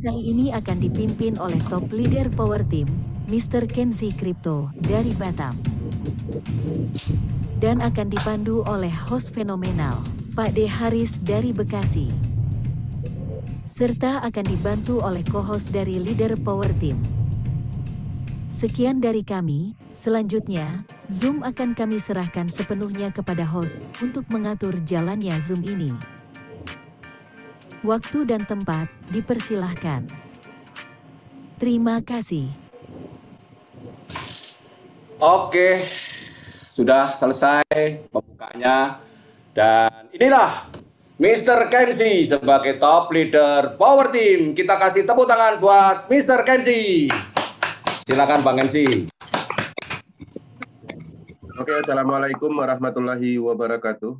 Kali ini akan dipimpin oleh top leader Power Team, Mr. Kenzi Crypto dari Batam. Dan akan dipandu oleh host fenomenal, Pak D. Haris dari Bekasi. Serta akan dibantu oleh co-host dari leader Power Team. Sekian dari kami, selanjutnya, Zoom akan kami serahkan sepenuhnya kepada host untuk mengatur jalannya Zoom ini. Waktu dan tempat dipersilahkan. Terima kasih. Oke, sudah selesai pembukaannya. Dan inilah Mr. Kenzi sebagai top leader Power Team. Kita kasih tepuk tangan buat Mr. Kenzi. Silakan Bang Kenzi. Oke, assalamualaikum warahmatullahi wabarakatuh.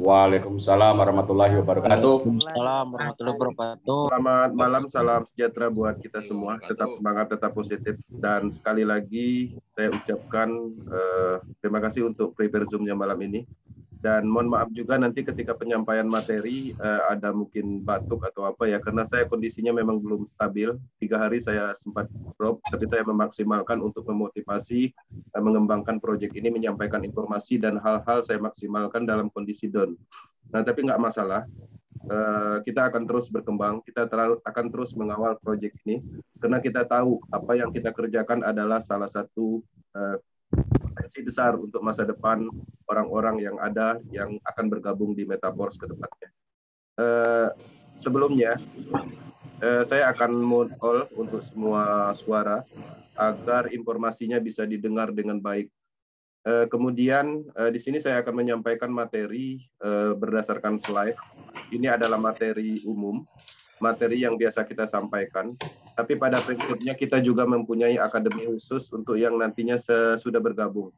Waalaikumsalam warahmatullahi wabarakatuh. Waalaikumsalam warahmatullahi wabarakatuh. Selamat malam, salam sejahtera buat kita semua. Tetap semangat, tetap positif. Dan sekali lagi saya ucapkan terima kasih untuk prepare Zoom-nya malam ini. Dan mohon maaf juga nanti ketika penyampaian materi ada mungkin batuk atau apa ya, karena saya kondisinya memang belum stabil. 3 hari saya sempat drop, tapi saya memaksimalkan untuk memotivasi, mengembangkan proyek ini, menyampaikan informasi dan hal-hal saya maksimalkan dalam kondisi down. Nah, tapi nggak masalah. Kita akan terus berkembang, kita akan terus mengawal proyek ini, karena kita tahu apa yang kita kerjakan adalah salah satu potensi besar untuk masa depan orang-orang yang ada yang akan bergabung di Metaverse ke depannya. Sebelumnya, saya akan mute all untuk semua suara agar informasinya bisa didengar dengan baik. Kemudian di sini saya akan menyampaikan materi berdasarkan slide. Ini adalah materi umum, materi yang biasa kita sampaikan. Tapi pada prinsipnya kita juga mempunyai akademi khusus untuk yang nantinya sudah bergabung.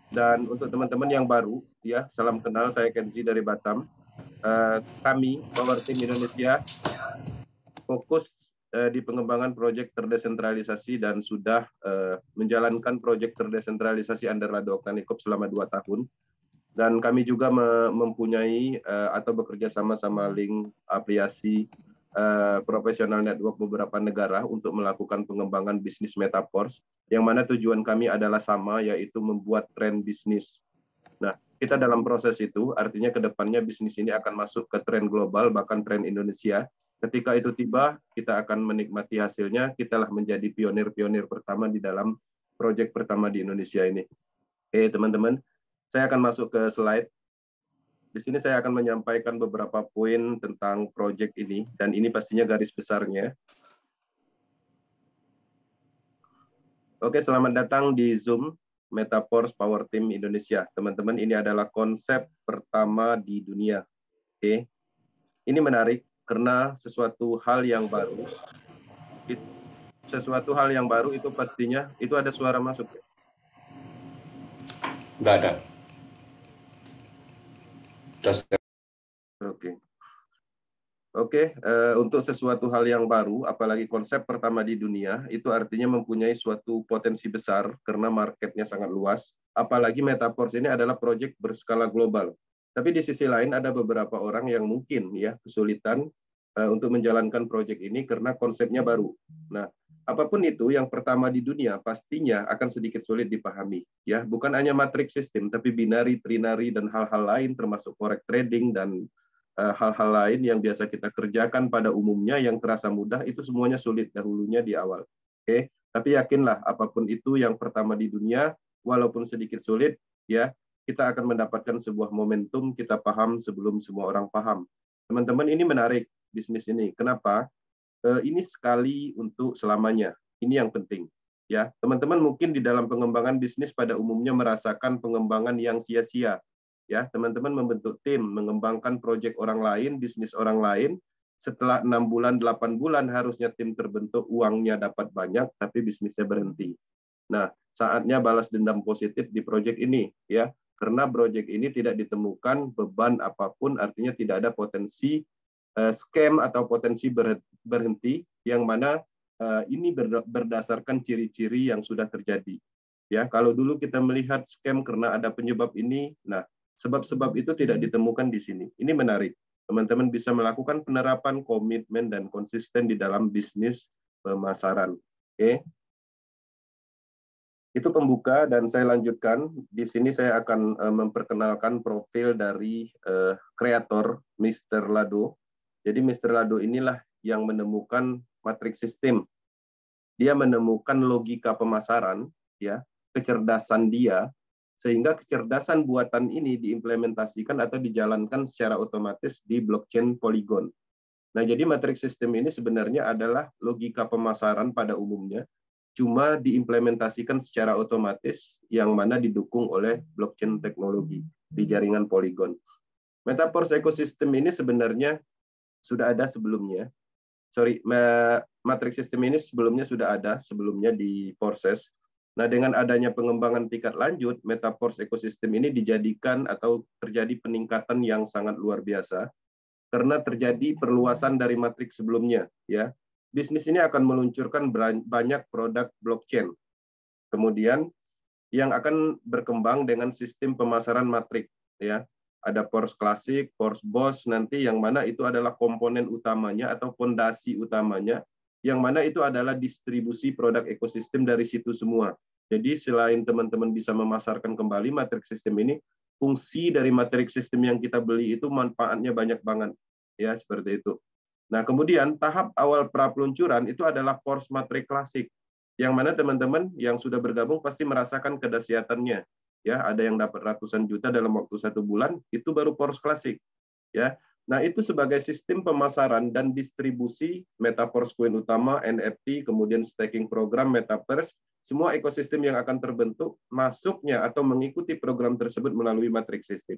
Dan untuk teman-teman yang baru, ya salam kenal, saya Kenzi dari Batam. Kami Power Team Indonesia fokus di pengembangan proyek terdesentralisasi dan sudah menjalankan proyek terdesentralisasi Under Lado Oktanikop selama 2 tahun. Dan kami juga mempunyai atau bekerja sama link aplikasi profesional network beberapa negara untuk melakukan pengembangan bisnis Metaverse, yang mana tujuan kami adalah sama, yaitu membuat tren bisnis. Nah, kita dalam proses itu, artinya ke depannya bisnis ini akan masuk ke tren global, bahkan tren Indonesia. Ketika itu tiba, kita akan menikmati hasilnya, kitalah menjadi pionir-pionir pertama di dalam proyek pertama di Indonesia ini. Oke, teman-teman, saya akan masuk ke slide. Di sini saya akan menyampaikan beberapa poin tentang proyek ini, dan ini pastinya garis besarnya. Oke, selamat datang di Zoom Metaverse Power Team Indonesia. Teman-teman, ini adalah konsep pertama di dunia. Oke, ini menarik karena sesuatu hal yang baru. Sesuatu hal yang baru itu pastinya, itu ada suara masuk. Nggak ada. Oke, untuk sesuatu hal yang baru, apalagi konsep pertama di dunia, itu artinya mempunyai suatu potensi besar karena marketnya sangat luas. Apalagi Metaverse ini adalah proyek berskala global. Tapi di sisi lain ada beberapa orang yang mungkin ya kesulitan untuk menjalankan proyek ini karena konsepnya baru. Nah, apapun itu yang pertama di dunia pastinya akan sedikit sulit dipahami. Ya, bukan hanya matrix system, tapi binary, trinary, dan hal-hal lain termasuk forex trading dan hal-hal lain yang biasa kita kerjakan pada umumnya yang terasa mudah, itu semuanya sulit dahulunya di awal. Oke, tapi yakinlah apapun itu yang pertama di dunia, walaupun sedikit sulit, ya kita akan mendapatkan sebuah momentum, kita paham sebelum semua orang paham. Teman-teman, ini menarik bisnis ini. Kenapa? Ini sekali untuk selamanya. Ini yang penting. Ya, teman-teman mungkin di dalam pengembangan bisnis pada umumnya merasakan pengembangan yang sia-sia. Ya, teman-teman membentuk tim, mengembangkan proyek orang lain, bisnis orang lain. Setelah 6 bulan, 8 bulan harusnya tim terbentuk, uangnya dapat banyak, tapi bisnisnya berhenti. Nah, saatnya balas dendam positif di proyek ini, ya, karena proyek ini tidak ditemukan beban apapun, artinya tidak ada potensi scam atau potensi berhenti, yang mana ini berdasarkan ciri-ciri yang sudah terjadi. Ya, kalau dulu kita melihat scam karena ada penyebab ini, nah sebab-sebab itu tidak ditemukan di sini. Ini menarik. teman-teman bisa melakukan penerapan komitmen dan konsisten di dalam bisnis pemasaran. Oke. Itu pembuka dan saya lanjutkan. Di sini saya akan memperkenalkan profil dari kreator Mr. Lado. Jadi Mr. Lado inilah yang menemukan matriks sistem. Dia menemukan logika pemasaran, ya, kecerdasan dia, sehingga kecerdasan buatan ini diimplementasikan atau dijalankan secara otomatis di blockchain Polygon. Nah, jadi matriks sistem ini sebenarnya adalah logika pemasaran pada umumnya, cuma diimplementasikan secara otomatis yang mana didukung oleh blockchain teknologi di jaringan Polygon. Metaverse ekosistem ini sebenarnya sudah ada sebelumnya. Matriks sistem ini sudah ada sebelumnya di Porses. Nah, dengan adanya pengembangan tingkat lanjut, Metaverse ekosistem ini dijadikan atau terjadi peningkatan yang sangat luar biasa karena terjadi perluasan dari matriks sebelumnya, ya. Bisnis ini akan meluncurkan banyak produk blockchain. Kemudian yang akan berkembang dengan sistem pemasaran matrik, ya. Ada Pors Klasik, Pors Boss nanti yang mana itu adalah komponen utamanya atau fondasi utamanya, yang mana itu adalah distribusi produk ekosistem dari situ semua. Jadi selain teman-teman bisa memasarkan kembali matriks sistem ini, fungsi dari matriks sistem yang kita beli itu manfaatnya banyak banget, ya, seperti itu. Nah, kemudian tahap awal pra-peluncuran itu adalah Pors Matrik Klasik, yang mana teman-teman yang sudah bergabung pasti merasakan kedahsyatannya. Ya, ada yang dapat ratusan juta dalam waktu 1 bulan, itu baru Pors Klasik. Ya, nah itu sebagai sistem pemasaran dan distribusi Metaverse Coin utama, NFT, kemudian staking program Metaverse, semua ekosistem yang akan terbentuk masuknya atau mengikuti program tersebut melalui matriks sistem.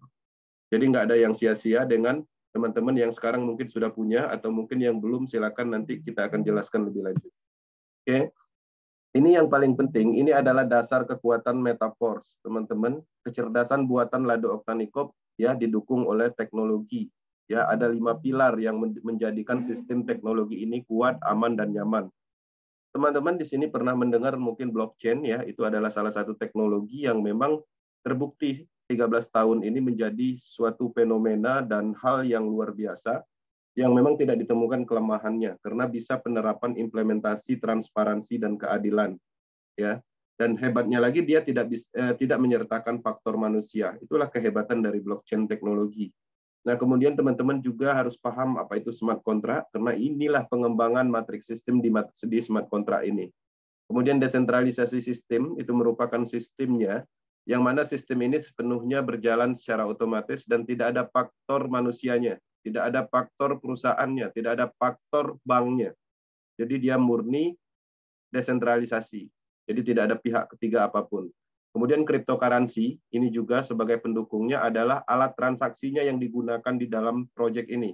Jadi nggak ada yang sia-sia dengan teman-teman yang sekarang mungkin sudah punya atau mungkin yang belum, silakan nanti kita akan jelaskan lebih lanjut. Oke. Ini yang paling penting, ini adalah dasar kekuatan Metaverse, teman-teman. Kecerdasan buatan Lado Oktanikop ya didukung oleh teknologi. Ya, ada 5 pilar yang menjadikan sistem teknologi ini kuat, aman dan nyaman. Teman-teman di sini pernah mendengar mungkin blockchain ya, itu adalah salah satu teknologi yang memang terbukti 13 tahun ini menjadi suatu fenomena dan hal yang luar biasa yang memang tidak ditemukan kelemahannya karena bisa penerapan implementasi transparansi dan keadilan, ya. Dan hebatnya lagi dia tidak menyertakan faktor manusia. Itulah kehebatan dari blockchain teknologi. Nah, kemudian teman-teman juga harus paham apa itu smart contract karena inilah pengembangan matriks sistem di smart contract ini. Kemudian desentralisasi sistem itu merupakan sistemnya yang mana sistem ini sepenuhnya berjalan secara otomatis dan tidak ada faktor manusianya, tidak ada faktor perusahaannya, tidak ada faktor banknya. Jadi dia murni desentralisasi. Jadi tidak ada pihak ketiga apapun. Kemudian cryptocurrency ini juga sebagai pendukungnya adalah alat transaksinya yang digunakan di dalam proyek ini.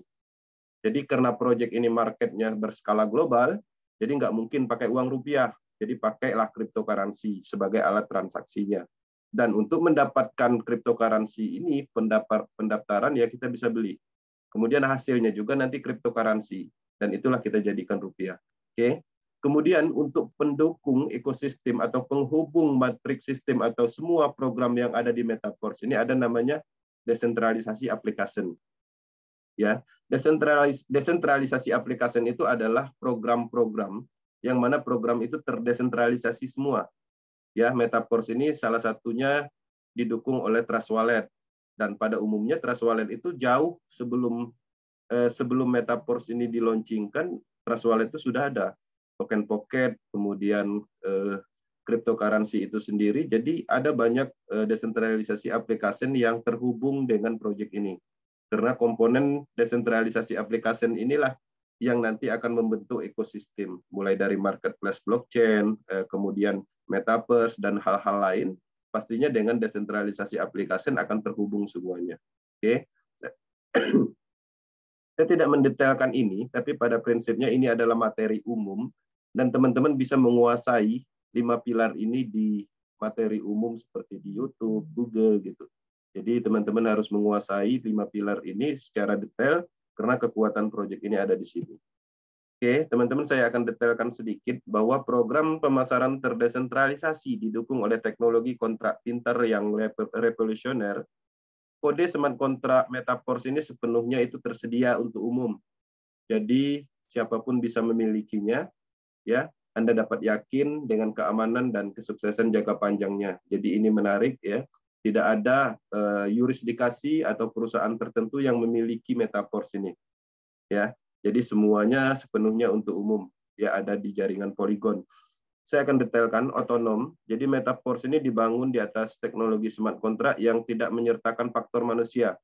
Jadi karena proyek ini marketnya berskala global, jadi nggak mungkin pakai uang rupiah. Jadi pakailah cryptocurrency sebagai alat transaksinya. Dan untuk mendapatkan cryptocurrency ini, pendaftaran ya kita bisa beli. Kemudian hasilnya juga nanti cryptocurrency. Dan itulah kita jadikan rupiah. Oke. Kemudian untuk pendukung ekosistem atau penghubung matriks sistem atau semua program yang ada di Metaverse ini ada namanya desentralisasi application. Ya, desentralisasi application itu adalah program-program yang mana program itu terdesentralisasi semua. Ya, Metaverse ini salah satunya didukung oleh Trust Wallet dan pada umumnya Trust Wallet itu jauh sebelum Metaverse ini dilaunchingkan, Trust Wallet itu sudah ada token pocket, kemudian cryptocurrency itu sendiri. Jadi ada banyak desentralisasi application yang terhubung dengan proyek ini. Karena komponen desentralisasi application inilah yang nanti akan membentuk ekosistem, mulai dari marketplace blockchain, kemudian metaverse, dan hal-hal lain, pastinya dengan desentralisasi application akan terhubung semuanya. Oke. Saya tidak mendetailkan ini, tapi pada prinsipnya ini adalah materi umum, dan teman-teman bisa menguasai 5 pilar ini di materi umum seperti di YouTube, Google, gitu. Jadi teman-teman harus menguasai 5 pilar ini secara detail, karena kekuatan proyek ini ada di sini. Oke, teman-teman saya akan detailkan sedikit bahwa program pemasaran terdesentralisasi didukung oleh teknologi kontrak pintar yang revolusioner kode smart contract Metaverse ini sepenuhnya itu tersedia untuk umum. Jadi siapapun bisa memilikinya, ya. Anda dapat yakin dengan keamanan dan kesuksesan jangka panjangnya. Jadi ini menarik, ya. Tidak ada yurisdikasi atau perusahaan tertentu yang memiliki Metaverse ini, ya. Jadi semuanya sepenuhnya untuk umum, ya, ada di jaringan Polygon. Saya akan detailkan otonom. Jadi Metaverse ini dibangun di atas teknologi smart contract yang tidak menyertakan faktor manusia.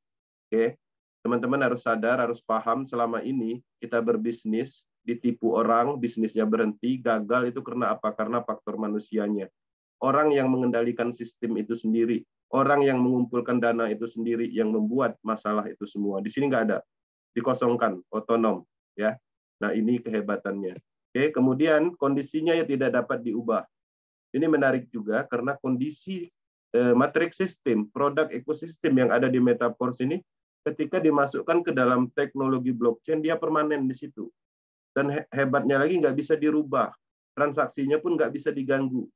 Oke, teman-teman harus sadar, harus paham selama ini kita berbisnis, ditipu orang, bisnisnya berhenti, gagal itu karena apa? Karena faktor manusianya. Orang yang mengendalikan sistem itu sendiri, orang yang mengumpulkan dana itu sendiri yang membuat masalah itu semua. Di sini nggak ada, dikosongkan, otonom, ya. Nah ini kehebatannya. Oke, kemudian kondisinya ya tidak dapat diubah. Ini menarik juga karena kondisi matriks sistem, produk ekosistem yang ada di Metaverse ini, ketika dimasukkan ke dalam teknologi blockchain, dia permanen di situ. Dan hebatnya lagi nggak bisa dirubah, transaksinya pun nggak bisa diganggu.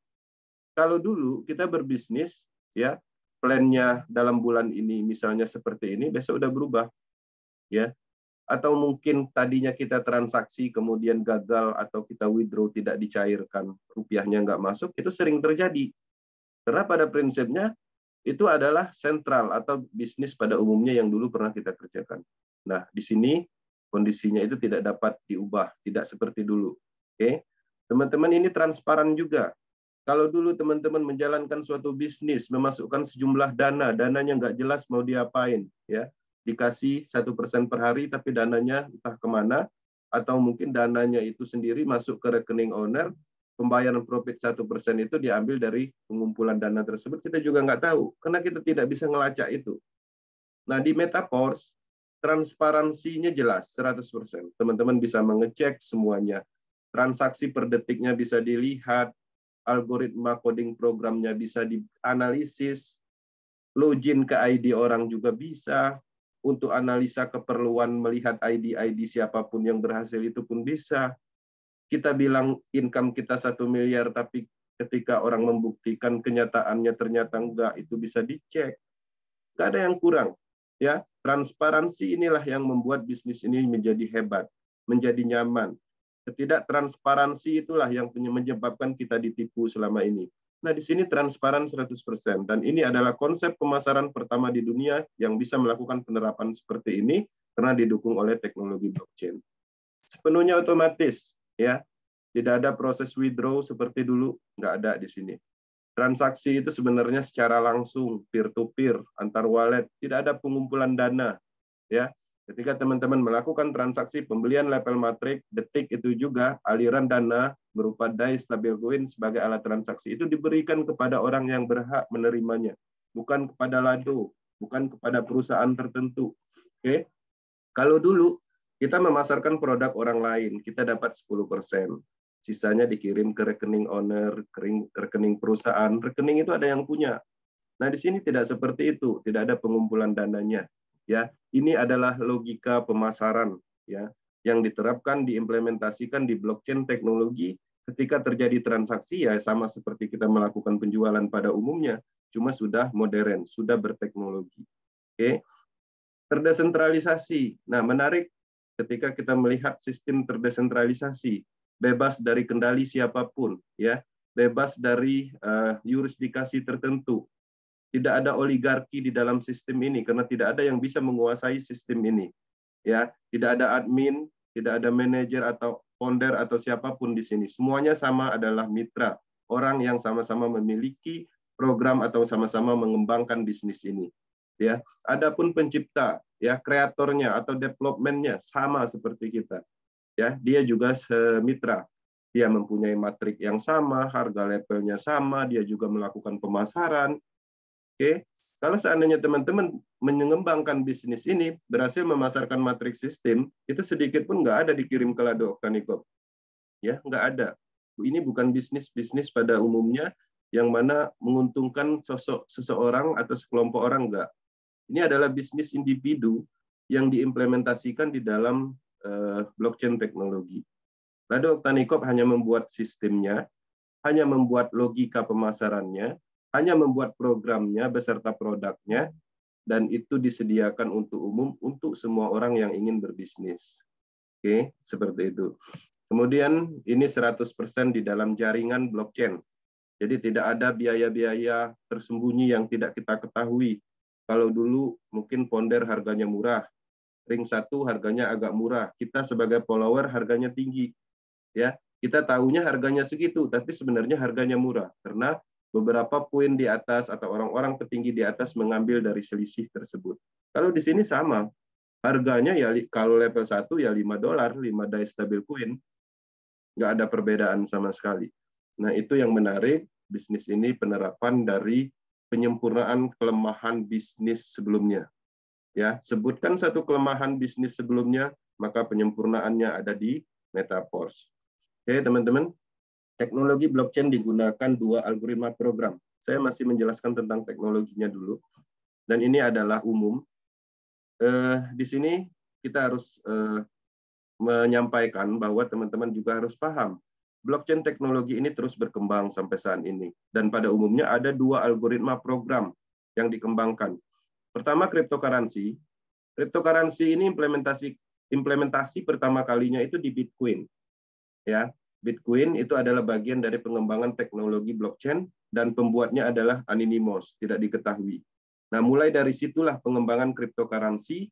Kalau dulu kita berbisnis, ya, plannya dalam bulan ini misalnya seperti ini, besok udah berubah, ya. Atau mungkin tadinya kita transaksi kemudian gagal atau kita withdraw tidak dicairkan, rupiahnya nggak masuk, itu sering terjadi. Karena pada prinsipnya itu adalah sentral atau bisnis pada umumnya yang dulu pernah kita kerjakan. Nah, di sini kondisinya itu tidak dapat diubah, tidak seperti dulu. Oke, teman-teman ini transparan juga. Kalau dulu teman-teman menjalankan suatu bisnis, memasukkan sejumlah dana, dananya nggak jelas mau diapain, ya. Dikasih 1% per hari, tapi dananya entah kemana, atau mungkin dananya itu sendiri masuk ke rekening owner, pembayaran profit 1% itu diambil dari pengumpulan dana tersebut, kita juga nggak tahu, karena kita tidak bisa ngelacak itu. Nah, di Metaverse, transparansinya jelas, 100%. Teman-teman bisa mengecek semuanya. Transaksi per detiknya bisa dilihat, algoritma coding programnya bisa dianalisis, login ke ID orang juga bisa, untuk analisa keperluan melihat ID siapapun yang berhasil itu pun bisa. Kita bilang income kita 1 miliar, tapi ketika orang membuktikan kenyataannya ternyata enggak, itu bisa dicek. Nggak ada yang kurang. Ya, transparansi inilah yang membuat bisnis ini menjadi hebat, menjadi nyaman. Ketidaktransparansi itulah yang menyebabkan kita ditipu selama ini. Nah, di sini transparan 100%. Dan ini adalah konsep pemasaran pertama di dunia yang bisa melakukan penerapan seperti ini karena didukung oleh teknologi blockchain. Sepenuhnya otomatis, ya. Tidak ada proses withdraw seperti dulu, nggak ada di sini. Transaksi itu sebenarnya secara langsung, peer-to-peer, antar wallet, tidak ada pengumpulan dana, ya. Ketika teman-teman melakukan transaksi pembelian level matrik, detik itu juga aliran dana berupa DAI stabil coin sebagai alat transaksi itu diberikan kepada orang yang berhak menerimanya, bukan kepada lado, bukan kepada perusahaan tertentu. Oke. Kalau dulu kita memasarkan produk orang lain, kita dapat 10%. Sisanya dikirim ke rekening owner, rekening perusahaan, rekening itu ada yang punya. Nah, di sini tidak seperti itu, tidak ada pengumpulan dananya. Ya, ini adalah logika pemasaran, ya, yang diterapkan, diimplementasikan di blockchain teknologi. Ketika terjadi transaksi, ya sama seperti kita melakukan penjualan pada umumnya, cuma sudah modern, sudah berteknologi. Oke, terdesentralisasi. Nah, menarik ketika kita melihat sistem terdesentralisasi, bebas dari kendali siapapun, ya, bebas dari yurisdikasi tertentu. Tidak ada oligarki di dalam sistem ini karena tidak ada yang bisa menguasai sistem ini. Ya, tidak ada admin, tidak ada manajer atau founder atau siapapun di sini. Semuanya sama, adalah mitra, orang yang sama-sama memiliki program atau sama-sama mengembangkan bisnis ini. Ya, adapun pencipta, ya, kreatornya atau developmentnya sama seperti kita. Ya, dia juga semitra. Dia mempunyai matrik yang sama, harga levelnya sama, dia juga melakukan pemasaran. Oke, kalau seandainya teman-teman mengembangkan bisnis ini, berhasil memasarkan matriks sistem, itu sedikit pun nggak ada dikirim ke Lado Oktanikop. Ya, nggak ada. Ini bukan bisnis pada umumnya yang mana menguntungkan seseorang atau sekelompok orang, nggak. Ini adalah bisnis individu yang diimplementasikan di dalam blockchain teknologi. Lado Oktanikop hanya membuat sistemnya, hanya membuat logika pemasarannya, hanya membuat programnya beserta produknya, dan itu disediakan untuk umum untuk semua orang yang ingin berbisnis. Oke, seperti itu. Kemudian ini 100% di dalam jaringan blockchain. Jadi tidak ada biaya-biaya tersembunyi yang tidak kita ketahui. Kalau dulu mungkin Ponder harganya murah, ring 1 harganya agak murah, kita sebagai follower harganya tinggi. Ya, kita tahunya harganya segitu, tapi sebenarnya harganya murah karena beberapa poin di atas atau orang-orang petinggi di atas mengambil dari selisih tersebut. Kalau di sini sama, harganya ya kalau level 1 ya $5, 5 DAI stabil coin. Nggak ada perbedaan sama sekali. Nah, itu yang menarik, bisnis ini penerapan dari penyempurnaan kelemahan bisnis sebelumnya. Ya, sebutkan satu kelemahan bisnis sebelumnya, maka penyempurnaannya ada di Metaverse. Oke, teman-teman, teknologi blockchain digunakan 2 algoritma program. Saya masih menjelaskan tentang teknologinya dulu. Dan ini adalah umum. Di sini kita harus menyampaikan bahwa teman-teman juga harus paham blockchain teknologi ini terus berkembang sampai saat ini, dan pada umumnya ada 2 algoritma program yang dikembangkan. Pertama, cryptocurrency. Cryptocurrency ini implementasi pertama kalinya itu di Bitcoin. Ya, Bitcoin itu adalah bagian dari pengembangan teknologi blockchain dan pembuatnya adalah anonymous, tidak diketahui. Nah, mulai dari situlah pengembangan cryptocurrency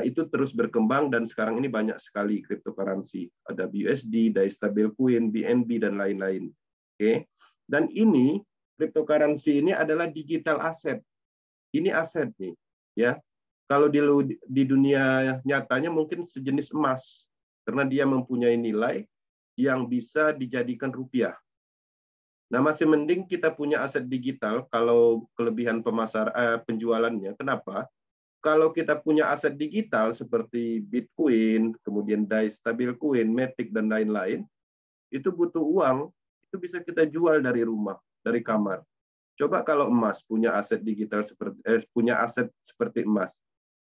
itu terus berkembang, dan sekarang ini banyak sekali cryptocurrency. Ada BUSD, DAI stablecoin, BNB, dan lain-lain. Oke. Dan ini cryptocurrency ini adalah digital asset. Ini aset nih, ya. Kalau di dunia nyatanya mungkin sejenis emas, karena dia mempunyai nilai yang bisa dijadikan rupiah. Nah, masih mending kita punya aset digital kalau kelebihan penjualannya. Kenapa? Kalau kita punya aset digital seperti Bitcoin, kemudian DAI stablecoin, Matic, dan lain-lain, itu butuh uang, itu bisa kita jual dari rumah, dari kamar. Coba kalau emas punya aset digital punya aset seperti emas,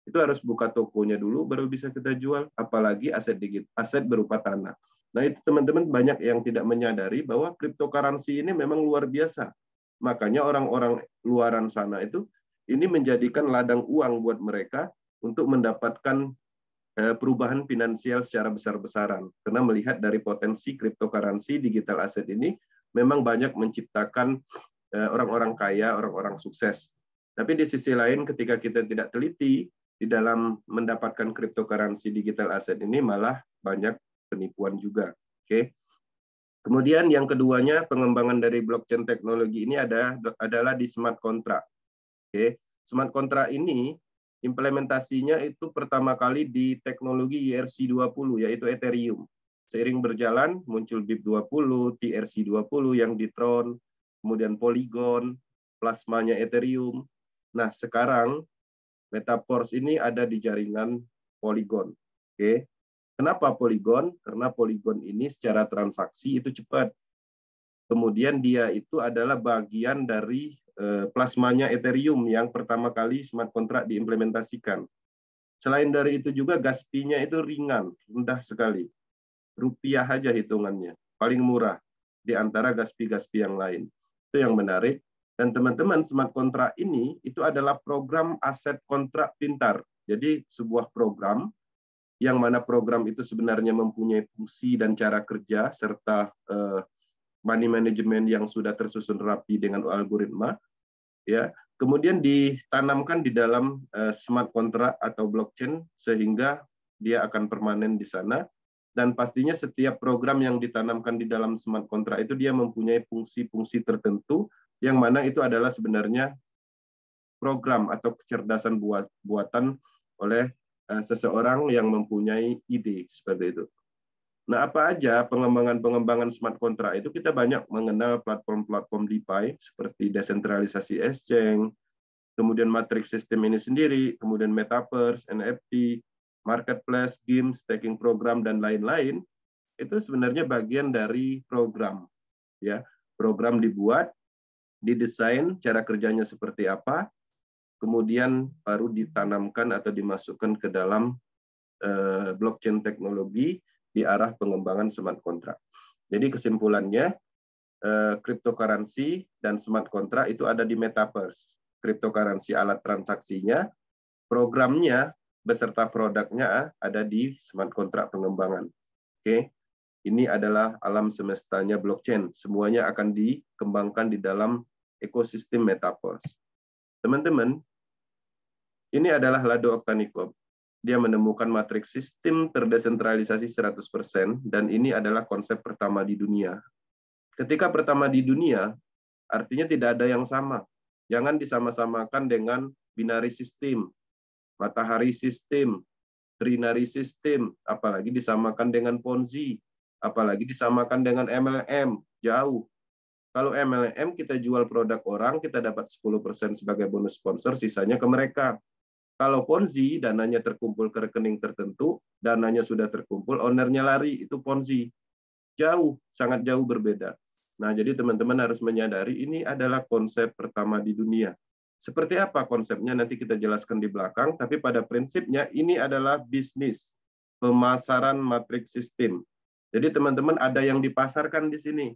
itu harus buka tokonya dulu baru bisa kita jual, apalagi aset digital, aset berupa tanah. Nah, itu teman-teman banyak yang tidak menyadari bahwa cryptocurrency ini memang luar biasa. Makanya orang-orang luaran sana itu ini menjadikan ladang uang buat mereka untuk mendapatkan perubahan finansial secara besar-besaran. Karena melihat dari potensi cryptocurrency, digital asset ini memang banyak menciptakan orang-orang kaya, orang-orang sukses. Tapi di sisi lain ketika kita tidak teliti di dalam mendapatkan cryptocurrency digital asset ini, malah banyak penipuan juga. Oke. Kemudian yang keduanya, pengembangan dari blockchain teknologi ini adalah di smart contract. Oke, smart contract ini implementasinya itu pertama kali di teknologi ERC20, yaitu Ethereum. Seiring berjalan muncul BIP20, TRC20 yang di Tron, kemudian Polygon, plasmanya Ethereum. Nah, sekarang Metaverse ini ada di jaringan Polygon. Oke. Kenapa Polygon? Karena Polygon ini secara transaksi itu cepat. Kemudian dia itu adalah bagian dari plasmanya Ethereum yang pertama kali smart contract diimplementasikan. Selain dari itu juga gas fee-nya itu ringan, rendah sekali. Rupiah aja hitungannya, paling murah di antara gas fee yang lain. Itu yang menarik. Dan teman-teman, smart contract ini itu adalah program aset kontrak pintar. Jadi sebuah program yang mana program itu sebenarnya mempunyai fungsi dan cara kerja serta money management yang sudah tersusun rapi dengan algoritma, ya. Kemudian ditanamkan di dalam smart contract atau blockchain sehingga dia akan permanen di sana, dan pastinya setiap program yang ditanamkan di dalam smart contract itu dia mempunyai fungsi-fungsi tertentu yang mana itu adalah sebenarnya program atau kecerdasan buatan oleh seseorang yang mempunyai ide seperti itu. Nah, apa aja pengembangan smart contract itu? Kita banyak mengenal platform-platform DeFi seperti desentralisasi exchange, kemudian matrix system ini sendiri, kemudian metaverse, NFT, marketplace, game, staking program, dan lain-lain. Itu sebenarnya bagian dari program. Ya, program dibuat, didesain, cara kerjanya seperti apa, kemudian baru ditanamkan atau dimasukkan ke dalam blockchain teknologi di arah pengembangan smart contract. Jadi kesimpulannya, cryptocurrency dan smart contract itu ada di metaverse. cryptocurrency alat transaksinya, programnya beserta produknya ada di smart contract pengembangan. Oke. Ini adalah alam semestanya blockchain. Semuanya akan dikembangkan di dalam ekosistem Metaverse. Teman-teman, ini adalah Lado Oktanikov. Dia menemukan matriks sistem terdesentralisasi 100%, dan ini adalah konsep pertama di dunia. Ketika pertama di dunia, artinya tidak ada yang sama. Jangan disama-samakan dengan binary system, matahari system, trinary system, apalagi disamakan dengan Ponzi, apalagi disamakan dengan MLM, jauh. Kalau MLM kita jual produk orang, kita dapat 10% sebagai bonus sponsor, sisanya ke mereka. Kalau Ponzi, dananya terkumpul ke rekening tertentu, dananya sudah terkumpul, ownernya lari, itu Ponzi. Jauh, sangat jauh berbeda. Nah, jadi teman-teman harus menyadari ini adalah konsep pertama di dunia. Seperti apa konsepnya nanti kita jelaskan di belakang, tapi pada prinsipnya ini adalah bisnis, pemasaran matriks sistem. Jadi teman-teman ada yang dipasarkan di sini.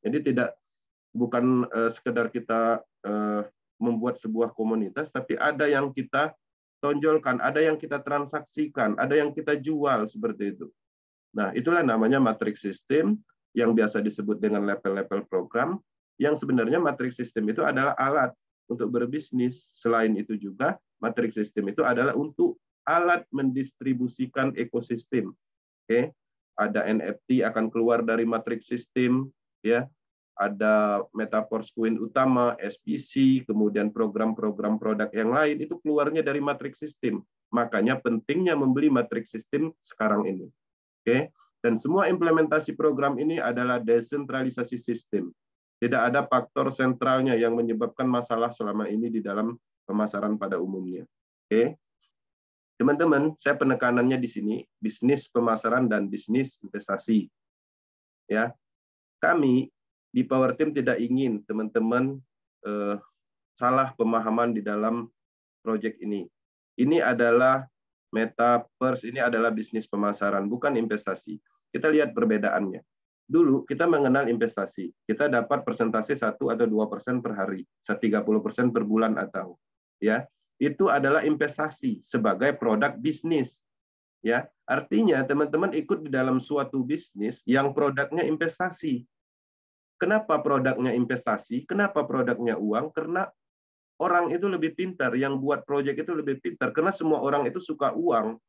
Jadi bukan sekedar kita membuat sebuah komunitas, tapi ada yang kita tonjolkan, ada yang kita transaksikan, ada yang kita jual seperti itu. Nah, itulah namanya matriks sistem yang biasa disebut dengan level-level program, yang sebenarnya matriks sistem itu adalah alat untuk berbisnis. Selain itu juga, matriks sistem itu adalah untuk alat mendistribusikan ekosistem. Oke, ada NFT akan keluar dari matriks sistem, ya. Ada Metaverse Coin utama, SPC, kemudian program-program produk yang lain itu keluarnya dari matriks sistem. Makanya pentingnya membeli matriks sistem sekarang ini. Oke, dan semua implementasi program ini adalah desentralisasi sistem. Tidak ada faktor sentralnya yang menyebabkan masalah selama ini di dalam pemasaran pada umumnya. Oke, teman-teman, saya penekanannya di sini bisnis pemasaran dan bisnis investasi. Ya, kami di Power Team tidak ingin teman-teman salah pemahaman di dalam proyek ini. Ini adalah Metaverse, ini adalah bisnis pemasaran, bukan investasi. Kita lihat perbedaannya. Dulu kita mengenal investasi, kita dapat persentase 1 atau 2% per hari, 30% per bulan atau ya. Itu adalah investasi sebagai produk bisnis. Ya, artinya teman-teman ikut di dalam suatu bisnis yang produknya investasi. Kenapa produknya investasi? Kenapa produknya uang? Karena orang itu lebih pintar, yang buat proyek itu lebih pintar, karena semua orang itu suka uang.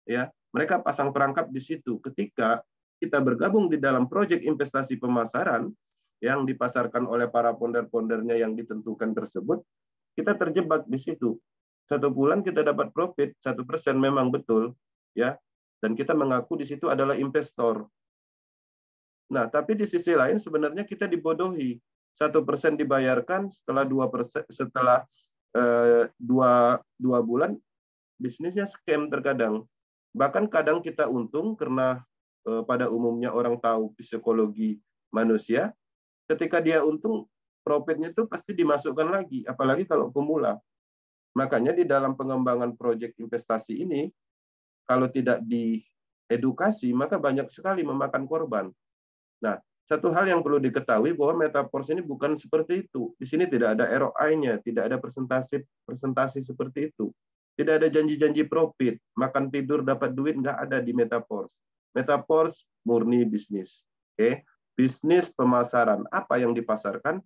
Ya, mereka pasang perangkap di situ. Ketika kita bergabung di dalam proyek investasi pemasaran yang dipasarkan oleh para founder-foundernya yang ditentukan tersebut, kita terjebak di situ. 1 bulan kita dapat profit 1% memang betul, ya. Dan kita mengaku di situ adalah investor. Nah, tapi di sisi lain sebenarnya kita dibodohi. 1% dibayarkan setelah 2%, setelah 2 bulan bisnisnya scam terkadang. Bahkan kadang kita untung karena pada umumnya orang tahu psikologi manusia. Ketika dia untung, profitnya itu pasti dimasukkan lagi, apalagi kalau pemula. Makanya di dalam pengembangan proyek investasi ini, kalau tidak diedukasi, maka banyak sekali memakan korban. Nah, satu hal yang perlu diketahui bahwa Metaverse ini bukan seperti itu. Di sini tidak ada ROI-nya, tidak ada presentasi seperti itu. Tidak ada janji-janji profit, makan tidur dapat duit, nggak ada di Metaverse. Metaverse murni bisnis. Oke, bisnis pemasaran. Apa yang dipasarkan?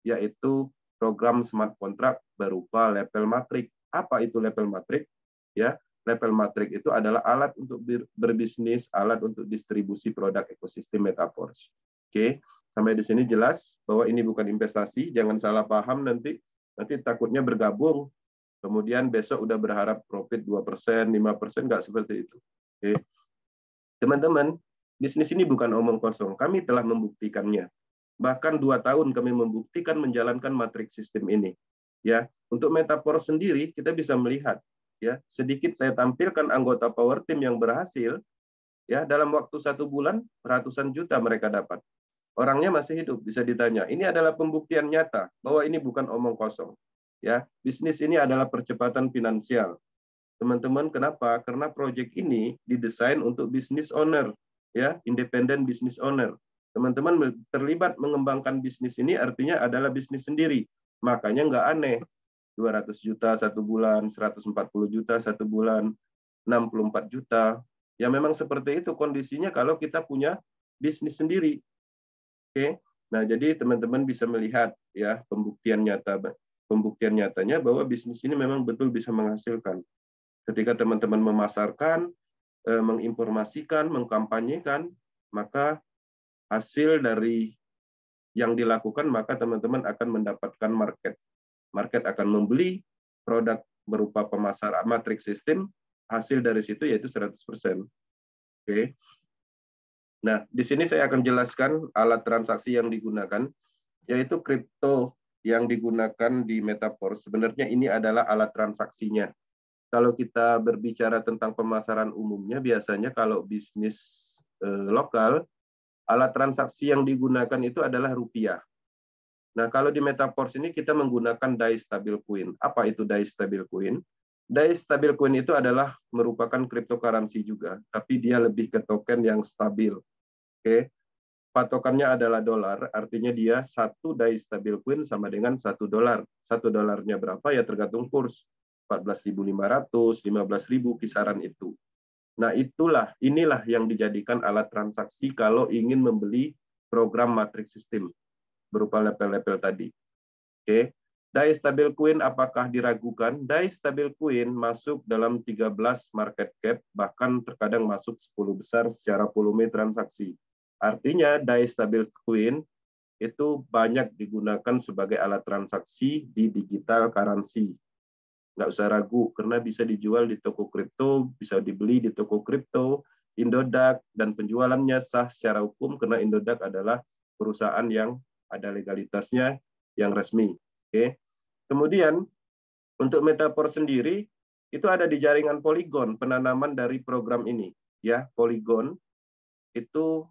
Yaitu program smart contract berupa level matrik. Apa itu level matrik? Ya, level matrik itu adalah alat untuk berbisnis, alat untuk distribusi produk ekosistem Metaverse. Oke, sampai di sini jelas bahwa ini bukan investasi, jangan salah paham nanti takutnya bergabung, kemudian besok udah berharap profit 2%, 5%, nggak seperti itu. Oke. Teman-teman, bisnis ini bukan omong kosong, kami telah membuktikannya. Bahkan 2 tahun kami membuktikan menjalankan matriks sistem ini. Ya, untuk Metaverse sendiri kita bisa melihat, ya, sedikit saya tampilkan anggota Power Team yang berhasil, ya, dalam waktu 1 bulan ratusan juta mereka dapat. Orangnya masih hidup, bisa ditanya. Ini adalah pembuktian nyata bahwa ini bukan omong kosong. Ya, bisnis ini adalah percepatan finansial. Teman-teman, kenapa? Karena proyek ini didesain untuk business owner, ya, independent business owner. Teman-teman terlibat mengembangkan bisnis ini artinya adalah bisnis sendiri. Makanya nggak aneh 200 juta satu bulan, 140 juta satu bulan, 64 juta. Ya memang seperti itu kondisinya kalau kita punya bisnis sendiri. Oke. Nah, jadi teman-teman bisa melihat ya pembuktian nyatanya bahwa bisnis ini memang betul bisa menghasilkan. Ketika teman-teman memasarkan, menginformasikan, mengkampanyekan, maka hasil dari yang dilakukan, maka teman-teman akan mendapatkan market. Market akan membeli produk berupa pemasaran matrix system, hasil dari situ yaitu 100%. Oke. Nah, di sini saya akan jelaskan alat transaksi yang digunakan, yaitu kripto yang digunakan di Metaverse. Sebenarnya ini adalah alat transaksinya. Kalau kita berbicara tentang pemasaran umumnya, biasanya kalau bisnis lokal, alat transaksi yang digunakan itu adalah rupiah. Nah, kalau di Metaverse ini kita menggunakan DAI Stablecoin. Apa itu DAI Stablecoin? DAI Stablecoin itu adalah merupakan cryptocurrency juga, tapi dia lebih ke token yang stabil. Oke. Patokannya adalah dolar, artinya dia satu DAI Stablecoin sama dengan $1. $1-nya berapa ya tergantung kurs. 14.500, 15.000 kisaran itu. Nah, inilah yang dijadikan alat transaksi kalau ingin membeli program matrix system berupa level-level tadi. Oke. DAI Stablecoin apakah diragukan? DAI Stablecoin masuk dalam 13 market cap, bahkan terkadang masuk 10 besar secara volume transaksi. Artinya DAI Stablecoin itu banyak digunakan sebagai alat transaksi di digital currency. Nggak usah ragu, karena bisa dijual di toko kripto, bisa dibeli di toko kripto, Indodax, dan penjualannya sah secara hukum karena Indodax adalah perusahaan yang ada legalitasnya yang resmi. Oke. Kemudian untuk Metaverse sendiri itu ada di jaringan Polygon, penanaman dari program ini. Ya, Polygon itu